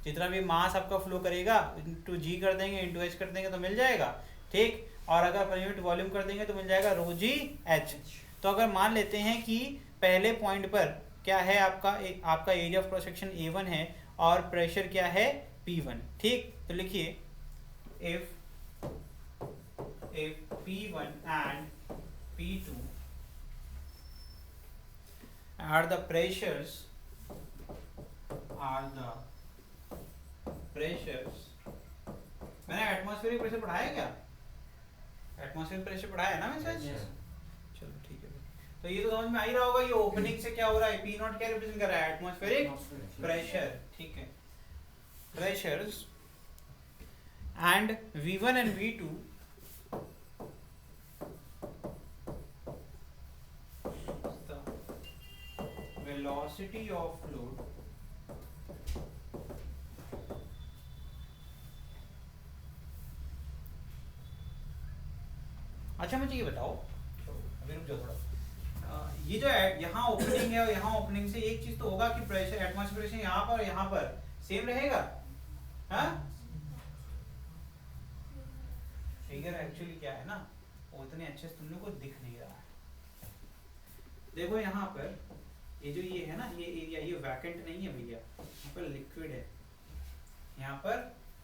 जितना भी मास आपका फ्लो करेगा इंटू जी कर देंगे, इंटू एच कर देंगे तो मिल जाएगा, ठीक। और अगर पर यूनिट वॉल्यूम कर देंगे तो मिल जाएगा रो जी एच। तो अगर मान लेते हैं कि पहले पॉइंट पर क्या है आपका area of cross section A1 है और प्रेशर क्या है P1, ठीक। तो लिखिए if P1 and P2 are the pressures मैंने एटमॉस्फेरिक प्रेशर पढ़ाया क्या? एटमॉस्फेरिक प्रेशर पढ़ाया है ना मैं सच? चलो ठीक है। तो ये तो समझ में आ ही रहा होगा, ये ओपनिंग से क्या हो रहा है, पी नॉट क्या रिप्रेजेंट कर रहा है, एटमॉस्फेरिक प्रेशर, ठीक है। Pressures and V1 and V2 the velocity of fluid अच्छा मुझे ये बताओ, अभी रुक जाओ थोड़ा, ये जो यहाँ ओपनिंग है और यहाँ ओपनिंग से एक चीज तो होगा कि प्रेशर एटमॉस्फेयर प्रेशर यहाँ पर और यहाँ पर सेम रहेगा, हाँ? फिगर एक्चुअली क्या है ना, वो इतने अच्छे से तुम लोग को दिख नहीं रहा है। देखो यहाँ पर ये जो ये है ना, ये एरिया ये वैकेंट नहीं है भैया, यहाँ पर लिक्विड है, यहाँ पर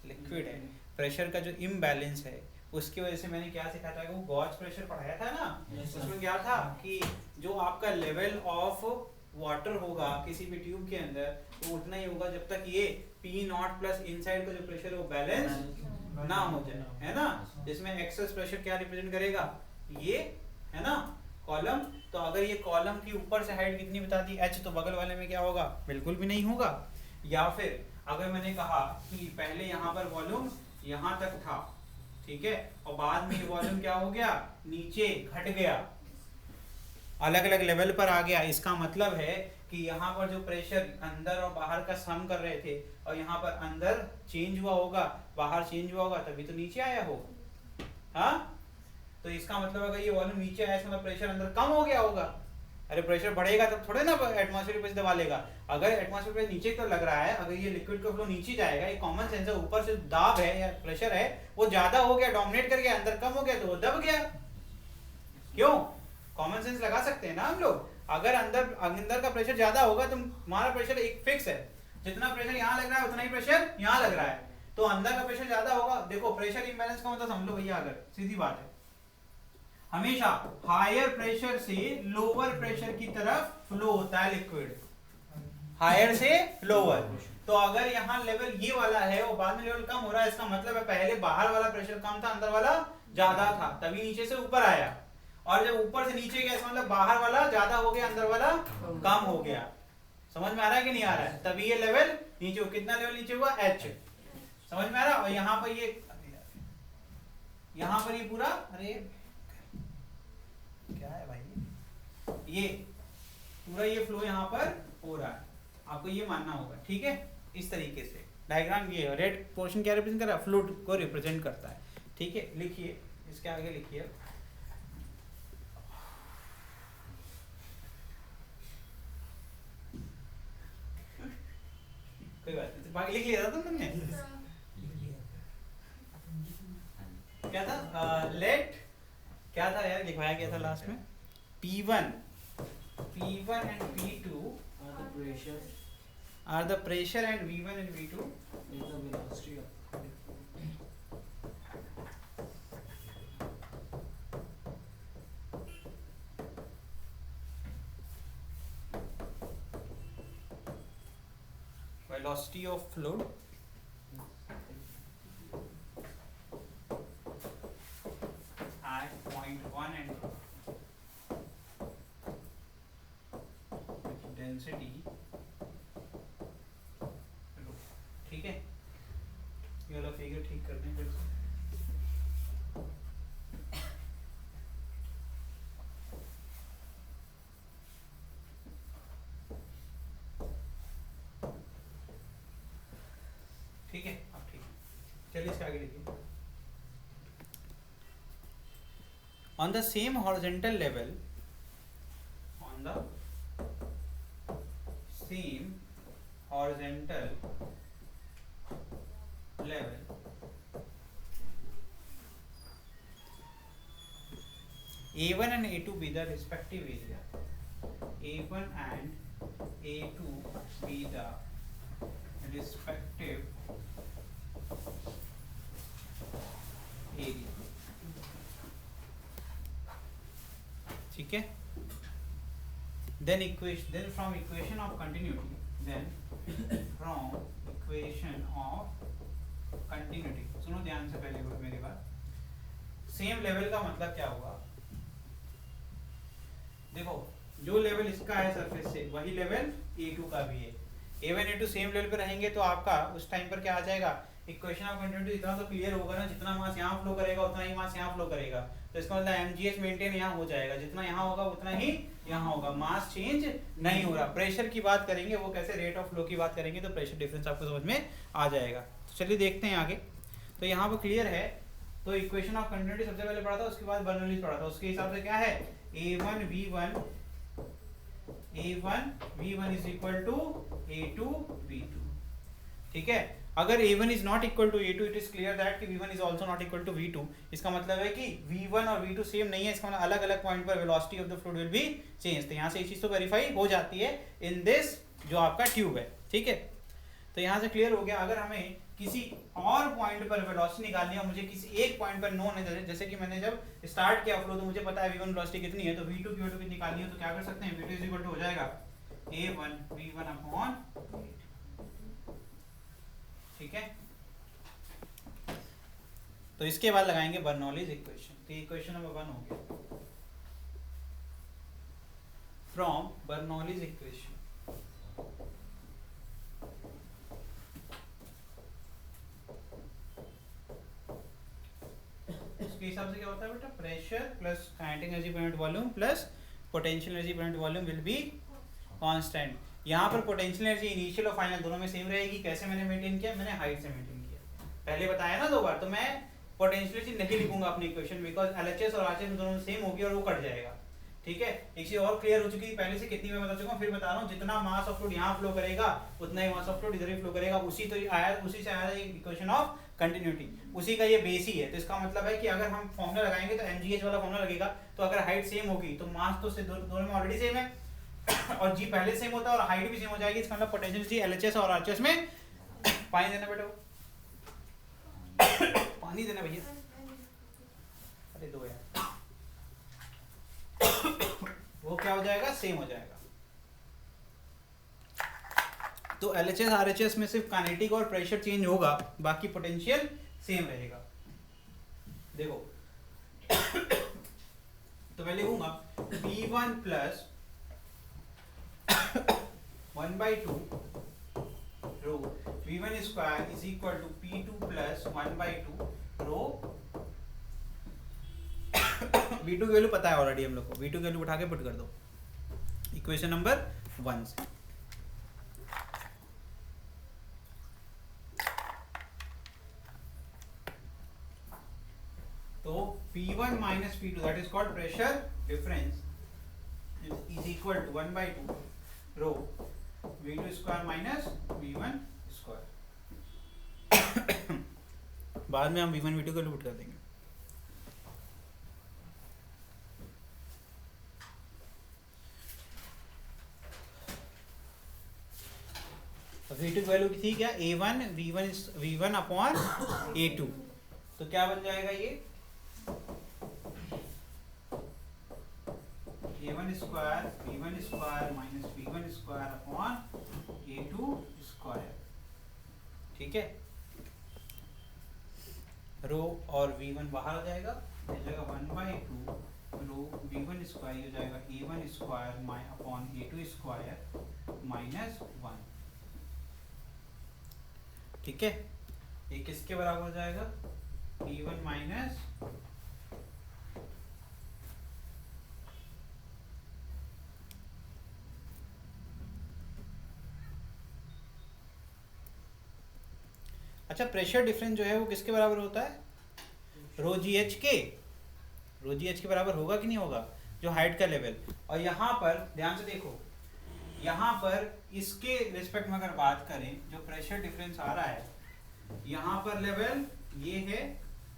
लिक्विड है। प्रेशर का जो इम्बैलेंस है उसकी वजह से मैंने क्या सिखाया था, वो गॉज प्रेशर पढ़ाया था ना, उसमें क्या था कि जो आपका लेवल ऑफ वाटर होगा किसी भी ट्यूब के अंदर वो उतना ही होगा जब तक ये P नॉट प्लस इनसाइड का जो प्रेशर है वो बैलेंस ना हो जाए, है ना। जिसमें एक्सेस प्रेशर क्या रिप्रेजेंट करेगा, ये है ना कॉलम। तो अगर ये कॉलम की ऊपर से हाइट कितनी बता दी h, तो बगल वाले में क्या होगा, बिल्कुल भी नहीं होगा। या फिर अगर मैंने कहा कि पहले यहाँ पर वॉल्यूम यहाँ तक था, ठीक है, और बाद में ये वॉल्यूम क्या हो गया, नीचे घट गया, अलग अलग लेवल पर आ गया, इसका मतलब है कि यहाँ पर जो प्रेशर अंदर और बाहर का सम कर रहे थे और यहाँ पर अंदर चेंज हुआ होगा, बाहर चेंज हुआ होगा, तभी तो नीचे आया होगा, हाँ। तो इसका मतलब अगर ये वॉल्यूम नीचे आया, इसका मतलब प्रेशर अंदर कम हो गया होगा। अरे प्रेशर बढ़ेगा तब थोड़े ना एटमॉस्फेरिक प्रेशर दबा लेगा। अगर एटमॉस्फेरिक प्रेशर नीचे तो लग रहा है, अगर ये लिक्विड का फ्लो नीचे जाएगा, ये कॉमन सेंस है, ऊपर से दाब है या प्रेशर है वो ज्यादा हो गया, डोमिनेट कर गया, अंदर कम हो गया तो वो दब गया। क्यों? कॉमन सेंस लगा सकते हैं ना हम लोग। अगर अंदर का प्रेशर ज्यादा होगा तो हमारा प्रेशर एक फिक्स है, जितना प्रेशर यहाँ लग रहा है उतना ही प्रेशर यहाँ लग रहा है, तो अंदर का प्रेशर ज्यादा होगा। देखो प्रेशर इम्बैलेंस का मतलब समझ लो भैया, अगर सीधी बात है, हमेशा हायर प्रेशर से लोअर प्रेशर की तरफ फ्लो होता है लिक्विड, हायर से लोअर। तो अगर यहाँ लेवल ये वाला है और बाद में लेवल कम हो रहा है, इसका मतलब है पहले बाहर वाला प्रेशर कम था, अंदर वाला ज्यादा था, तभी नीचे से ऊपर आया। और जब ऊपर से नीचे गया, इसका मतलब बाहर वाला ज्यादा हो गया, अंदर वाला कम हो गया। समझ में आ रहा है कि नहीं आ रहा है? तभी ये लेवल नीचे, कितना लेवल नीचे हुआ, h। समझ में आ रहा है? और यहाँ पर ये पूरा, अरे क्या है भाई, ये पूरा ये फ्लो यहाँ पर हो रहा है, आपको ये मानना होगा, ठीक है। इस तरीके से डायग्राम, ये रेड पोर्शन क्या रिप्रेजेंट कर रहा है, फ्लूइड को रिप्रेजेंट करता है, ठीक है। लिखिए, इसके आगे लिखिए, कोई बात नहीं, बाकी लिख लिया था तुमने, क्या था, लेट क्या था यार, लिखवाया गया था लास्ट में, P1 and P2 are the pressure and V1 and V2 is the velocity of fluid at point 1 and 2, density, ठीक है। ये वाला फिगर ठीक करते हैं फिर से। ठीक है, अब ठीक है, चलिए इसके आगे लिखिए। On the same horizontal level, on the same horizontal A1 and A2 be the respective area. A1 and A2 be the respective area. ठीक है. Then from equation of continuity. सुनो ध्यान से पहले मेरी बात. सेम लेवल का मतलब क्या हुआ? देखो जो लेवल इसका है सरफेस से वही लेवल A2 का भी है. A1 A2 सेम लेवल पे रहेंगे तो आपका उस टाइम पर क्या आ जाएगा? इक्वेशन ऑफ कंटिन्यूटी इतना तो क्लियर होगा ना, जितना मास यहाँ फ्लो करेगा उतना ही मास यहाँ फ्लो करेगा. तो इसका मतलब mgh मेंटेन यहाँ हो जाएगा, जितना यहाँ होगा उतना ही यहाँ होगा, मास चेंज नहीं हो रहा. प्रेशर की बात करेंगे, वो कैसे, रेट ऑफ फ्लो की बात करेंगे तो प्रेशर डिफरेंस आपको समझ में आ जाएगा. तो चलिए देखते हैं आगे. तो यहाँ पर क्लियर है. तो इक्वेशन ऑफ कंटिन्यूटी सबसे पहले पढ़ा था, उसके बाद बर्नौलीज पढ़ा था. उसके हिसाब से क्या है? A1 V1 is equal to A2 V2. ठीक है. अगर A1 is not equal to A2, it is clear that कि V1 is also not equal to V2. इसका मतलब है कि V1 और V2 सेम नहीं है. इसका मतलब अलग अलग पॉइंट पर velocity of the fluid will be change. तो यहाँ से ये चीज तो वेरीफाई हो जाती है इन दिस जो आपका ट्यूब है. ठीक है. तो यहाँ से क्लियर हो गया. अगर हमें किसी और पॉइंट पर वेलोसिटी निकालनी है, मुझे किसी एक पॉइंट पर नोन है, जैसे कि मैंने जब स्टार्ट किया फ्लो तो मुझे पता है V1 वेलोसिटी कितनी है, तो V2 की वैल्यू कितनी निकालनी है, तो क्या कर सकते हैं? V2 इज इक्वल टू हो जाएगा A1 V1 अपॉन 8. ठीक है. तो इसके बाद लगाएंगे बर्नौलीज इक्वेशन. तो इक्वेशन नंबर 1 हो गया. फ्रॉम बर्नौलीज इक्वेशन के हिसाब से क्या होता है बेटा? प्रेशर प्लस काइनेटिक एनर्जी पर unit volume plus potential energy पर unit volume will be constant. यहाँ पर पोटेंशियल एनर्जी इनिशियल और फाइनल दोनों में सेम रहेगी. कैसे मैंने मेंटेन किया? मैंने हाइट से मेंटेन किया. पहले बताया ना 2 बार. तो मैं पोटेंशियल एनर्जी नहीं लिखूंगा अपनी इक्वेशन, बिकॉज एलएचएस और आरएचएस दोनों सेम होगी और वो कट जाएगा. ठीक है. एक चीज और क्लियर हो चुकी है पहले से, कितनी मैं बता चुका हूँ, फिर बता रहा हूँ. जितना मास ऑफ फ्लूइड यहाँ फ्लो करेगा उतना ही मास ऑफ फ्लूइड इधर ही फ्लो करेगा. उसी से आया इक्वेशन ऑफ कंटिन्यूटी. उसी का ये बेस ही है. तो इसका मतलब है कि अगर हम फॉर्मूला लगाएंगे तो mgh वाला फॉर्मूला लगेगा. तो अगर हाइट सेम होगी तो मास तो दोनों में ऑलरेडी सेम है और जी पहले सेम होता है और हाइट भी सेम हो जाएगी. इसका मतलब पोटेंशियल जी एलएचएस और आरएचएस में पानी देना बेटा, पानी देना भैया. अरे दो यार. वो क्या हो जाएगा? सेम हो जाएगा. तो एलएचएस आरएचएस में सिर्फ काइनेटिक और प्रेशर चेंज होगा, बाकी पोटेंशियल सेम रहेगा. देखो तो मैं लिखूंगा P1 plus 1/2 rho V1 square is equal to P2 plus 1/2 rho. V2 की वैल्यू पता है ऑलरेडी हम लोग को. V2 की वैल्यू उठा के पुट कर दो इक्वेशन नंबर 1 से. तो P1 minus P2 that is called pressure difference is equal to 1/2 rho V2 square minus V1 square. बाद में हम V1 V2 को लूट कर देंगे. V2 की वैल्यू थी क्या? A1 V1 upon A2. तो क्या बन जाएगा ये? A1 square V1 square minus V1 square upon A2 square. ठीक है. रो और V1 बाहर आ जाएगा, मिल जाएगा 1/2 रो V1 स्क्वायर हो जाएगा A1 square upon A2 square minus 1. ठीक है. ये किसके बराबर हो जाएगा? P1 माइनस अच्छा प्रेशर डिफरेंस जो है वो किसके बराबर होता है? रो जी एच के. रो जी एच के बराबर होगा कि नहीं होगा? जो हाइट का लेवल. और यहाँ पर ध्यान से देखो, यहाँ पर इसके रिस्पेक्ट में अगर बात करें, जो प्रेशर डिफरेंस आ रहा है, यहाँ पर लेवल ये है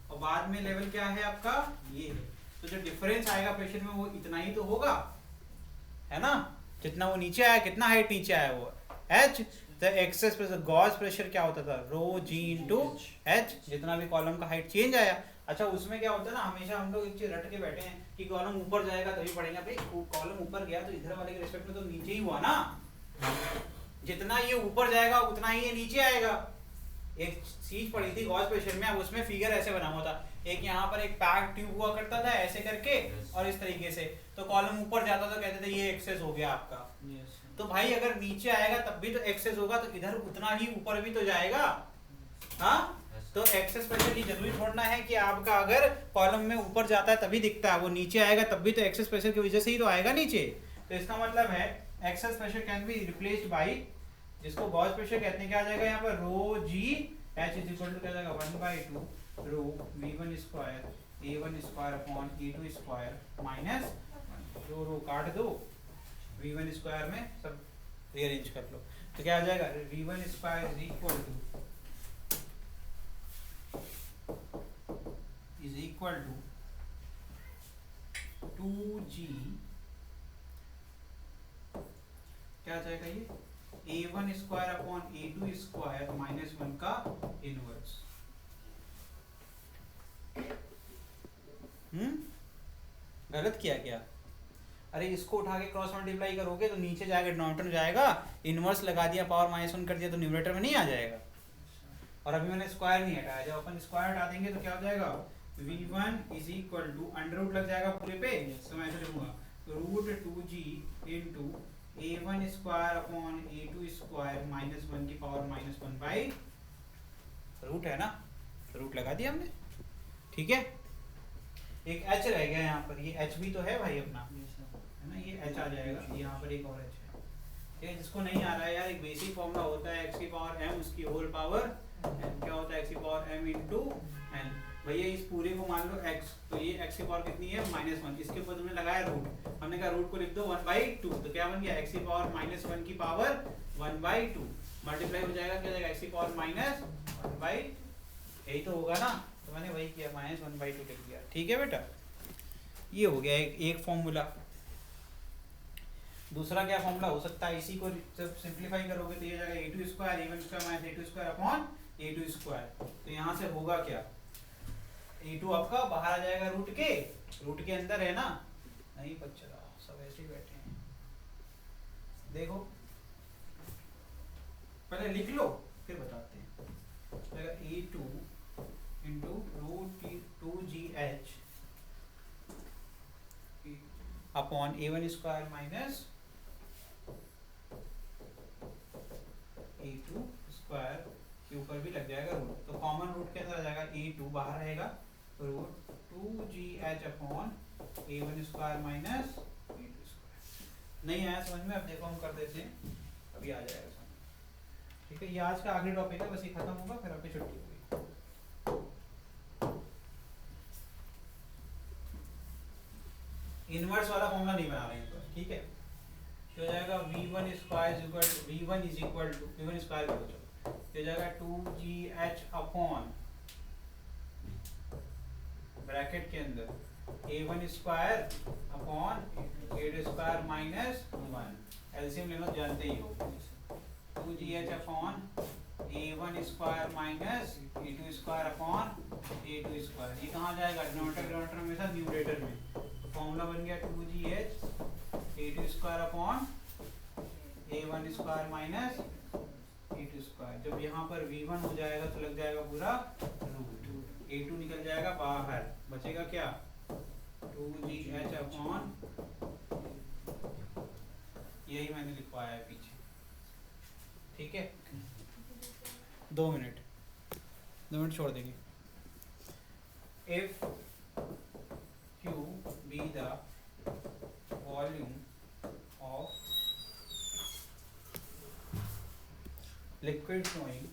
और बाद में लेवल क्या है आपका? ये है. तो जो डिफरेंस आएगा प्रेशर में वो इतना ही तो होगा, है ना, जितना वो नीचे आया, कितना हाइट नीचे आया वो h। तो एक्सेस प्रेशर गॉस प्रेशर क्या होता था, रो जी इंटू एच, जितना भी कॉलम का हाइट चेंज आया। अच्छा उसमें क्या होता है ना, हमेशा हम लोग एक चीज रट के बैठे हैं कि कॉलम ऊपर जाएगा तभी पढ़ेंगे, भाई कॉलम ऊपर गया तो इधर वाले के रिस्पेक्ट में तो नीचे ही हुआ ना, जितना ये ऊपर जाएगा उतना ही ये नीचे आएगा। एक चीज पड़ी थी गॉस प्रेशर में, अब उसमें फिगर ऐसे बना हुआ था, एक यहाँ पर एक पैक ट्यूब हुआ करता था ऐसे करके और इस तरीके से, तो कॉलम ऊपर जाता तो कहते थे ये एक्सेस हो गया आपका। तो भाई अगर नीचे आएगा तब भी तो एक्सेस होगा, तो इधर उतना ही ऊपर भी तो जाएगा। हाँ, तो एक्सेस प्रेशर की जरूरी छोड़ना है कि आपका अगर कॉलम में ऊपर जाता है तभी दिखता है, वो नीचे आएगा तब भी तो एक्सेस प्रेशर की वजह से ही तो आएगा नीचे। तो इसका मतलब है excess pressure can be replaced by, जिसको गॉस प्रेशर कहते हैं, क्या आ जाएगा यहाँ पर rho ji H is equal to क्या जाएगा 1/2 rho v1 square a1 square upon a2 square minus rho काट दो, v1 स्क्वायर में सब रीअरेंज कर लो, तो क्या आ जाएगा v1 square is equal to 2g, क्या आ जाएगा ये a1 square upon a2 square minus 1 का इनवर्स। गलत किया क्या? अरे इसको उठा के क्रॉस मल्टीप्लाई करोगे तो नीचे जाएगा, डिनोमिनेटर जाएगा, इनवर्स लगा दिया, पावर -1 कर दिया तो न्यूमरेटर में नहीं आ जाएगा। और अभी मैंने स्क्वायर नहीं हटाया, जब अपन स्क्वायर हटा देंगे तो क्या हो जाएगा v1 is equal to under root लग जाएगा पूरे पे, तो मैं ऐसे लिखूंगा root 2g into a1 square upon a2 square minus 1 की पावर -1 बाई रूट, है ना, रूट लगा दिया हमने, ठीक है। एक h रह गया यहाँ पर, ये h भी तो है भाई अपना, है ना, ये h आ जाएगा, यहाँ पर एक और h है, ठीक है। जिसको नहीं आ रहा है यार, एक बेसिक फॉर्मूला होता है x की पावर m उसकी होल पावर n, क्या होता है x की पावर m इंटू n। भैया इस पूरे को मान लो x, तो ये x की पावर कितनी है -1, इसके ऊपर तुमने लगाया रूट, हमने कहा रूट को लिख दो 1/2, तो क्या बन गया x की पावर -1 की पावर 1/2 मल्टीप्लाई हो जाएगा, क्या जाएगा x की पावर -1/, यही तो होगा ना, तो मैंने वही किया -1/2 लिख दिया, ठीक है बेटा। ये हो गया एक फॉर्मूला। दूसरा क्या फॉर्मूला हो सकता है, इसी को जब सिंपलीफाई करोगे तो ये जाएगा a2 square a1 square minus a2 square upon a2 square, तो यहाँ से होगा क्या, a2 आपका बाहर आ जाएगा रूट के अंदर, है ना, नहीं बच्चा सब ऐसे ही बैठे हैं, देखो पहले लिख लो फिर बताते हैं। a2 into root 2gh upon a1 square minus a2 square के ऊपर भी लग जाएगा रूट, तो कॉमन रूट के अंदर आ जाएगा a2 बाहर रहेगा, root 2gh upon a1 square minus a2 square. नहीं आया समझ में, अब देखो हम कर देते हैं, अभी आ जाएगा समझ, ठीक है। ये आज का आखिरी टॉपिक है, बस ये खत्म होगा फिर आपकी छुट्टी होगी। इनवर्स वाला फॉर्मूला नहीं बना रहे हैं, ठीक है। तो हो जाएगा v1 square is equal to v1 square करो, चलो तो हो जाएगा 2gh अपॉन ब्रैकेट के अंदर a1 square upon a2 square minus 1, LCM लेना जानते ही हो, 2gh upon a1 square minus a2 square upon a2 square, ये कहाँ जाएगा, डिनोमिनेटर हमेशा न्यूमरेटर में, फॉर्मूला बन गया 2gh a2 square upon a1 square minus a2 square. जब यहाँ पर v1 हो जाएगा तो लग जाएगा पूरा रूट, a2 निकल जाएगा बाहर, बचेगा क्या 2gh अपॉन, यही मैंने लिखवाया है पीछे, ठीक है। 2 मिनट छोड़ देंगे। If Q be the volume of liquid flowing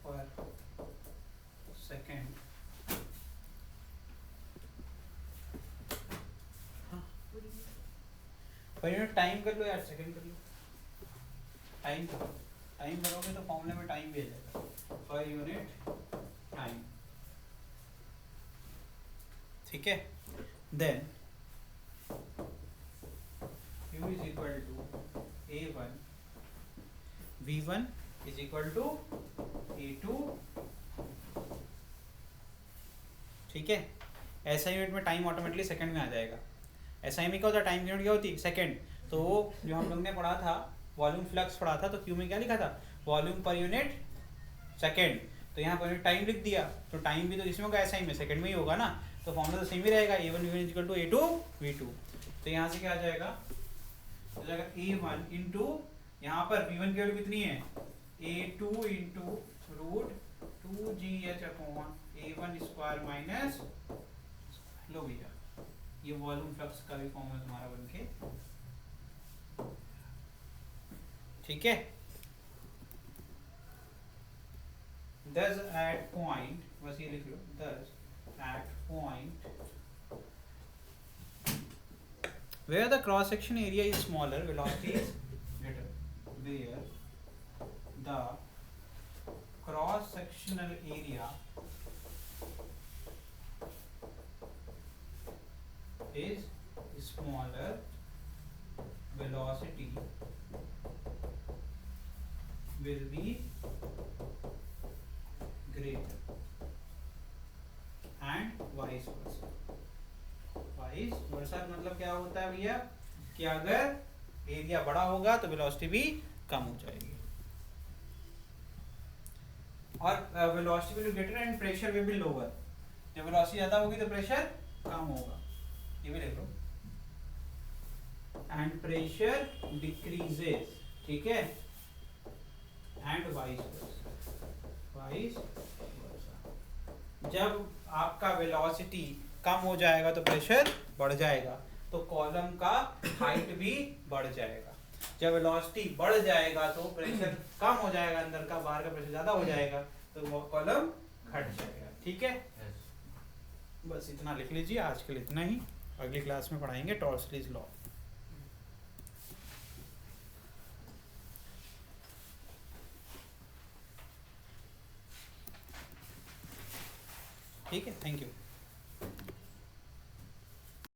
per second, पर टाइम कर लो यार, सेकंड कर लो, टाइम करो, टाइम भरोगे तो फॉर्मूले में टाइम भी आ जाएगा, पर यूनिट टाइम। ठीक है, then Q is equal to A1 V1 is equal to A2। ठीक है, ऐसा यूनिट में टाइम ऑटोमेटिकली सेकंड में आ जाएगा। ऐसा में क्या होता है, टाइम यूनिट क्या होती है, सेकंड। तो जो हम लोग ने पढ़ा था वॉल्यूम फ्लक्स पढ़ा था, तो क्यू में क्या लिखा था, वॉल्यूम पर यूनिट सेकंड। तो यहाँ पर टाइम लिख दिया, तो टाइम भी तो इसमें होगा एसआई में, सेकंड में ही होगा ना, तो फॉर्मूला तो सेम ही रहेगा, A1 V1 is equal to A2 V2। तो यहाँ से क्या आ जाएगा, हो जाएगा A1 इंटू, यहाँ पर V1 की वैल्यू कितनी है, A2 into root 2GH upon A1 square minus, लो भैया ये वॉल्यूम फ्लक्स का भी फॉर्मूला तुम्हारा बनके, ठीक है। Thus at point, बस ये लिख लो, thus at point where the cross section area is smaller, velocity is greater, where the cross sectional area is smaller, velocity will be greater and vice versa। Vice versa मतलब क्या होता है भैया, कि अगर एरिया बड़ा होगा तो वेलोसिटी भी कम हो जाएगी, और velocity will be greater and pressure will be lower. जब वेलोसिटी ज्यादा होगी तो प्रेशर कम होगा, ये भी लिख लो, एंड प्रेशर डिक्रीजेस, ठीक है, and vice versa, vice versa. जब आपका वेलोसिटी कम हो जाएगा तो प्रेशर बढ़ जाएगा, तो कॉलम का हाइट भी बढ़ जाएगा। जब वेलोसिटी बढ़ जाएगा तो प्रेशर कम हो जाएगा, अंदर का, बाहर का प्रेशर ज्यादा हो जाएगा, तो वो कॉलम घट जाएगा। ठीक है, बस इतना लिख लीजिए, आज के लिए इतना ही। अगली क्लास में पढ़ाएंगे टॉर्सलीज लॉ। ठीक है, थैंक यू।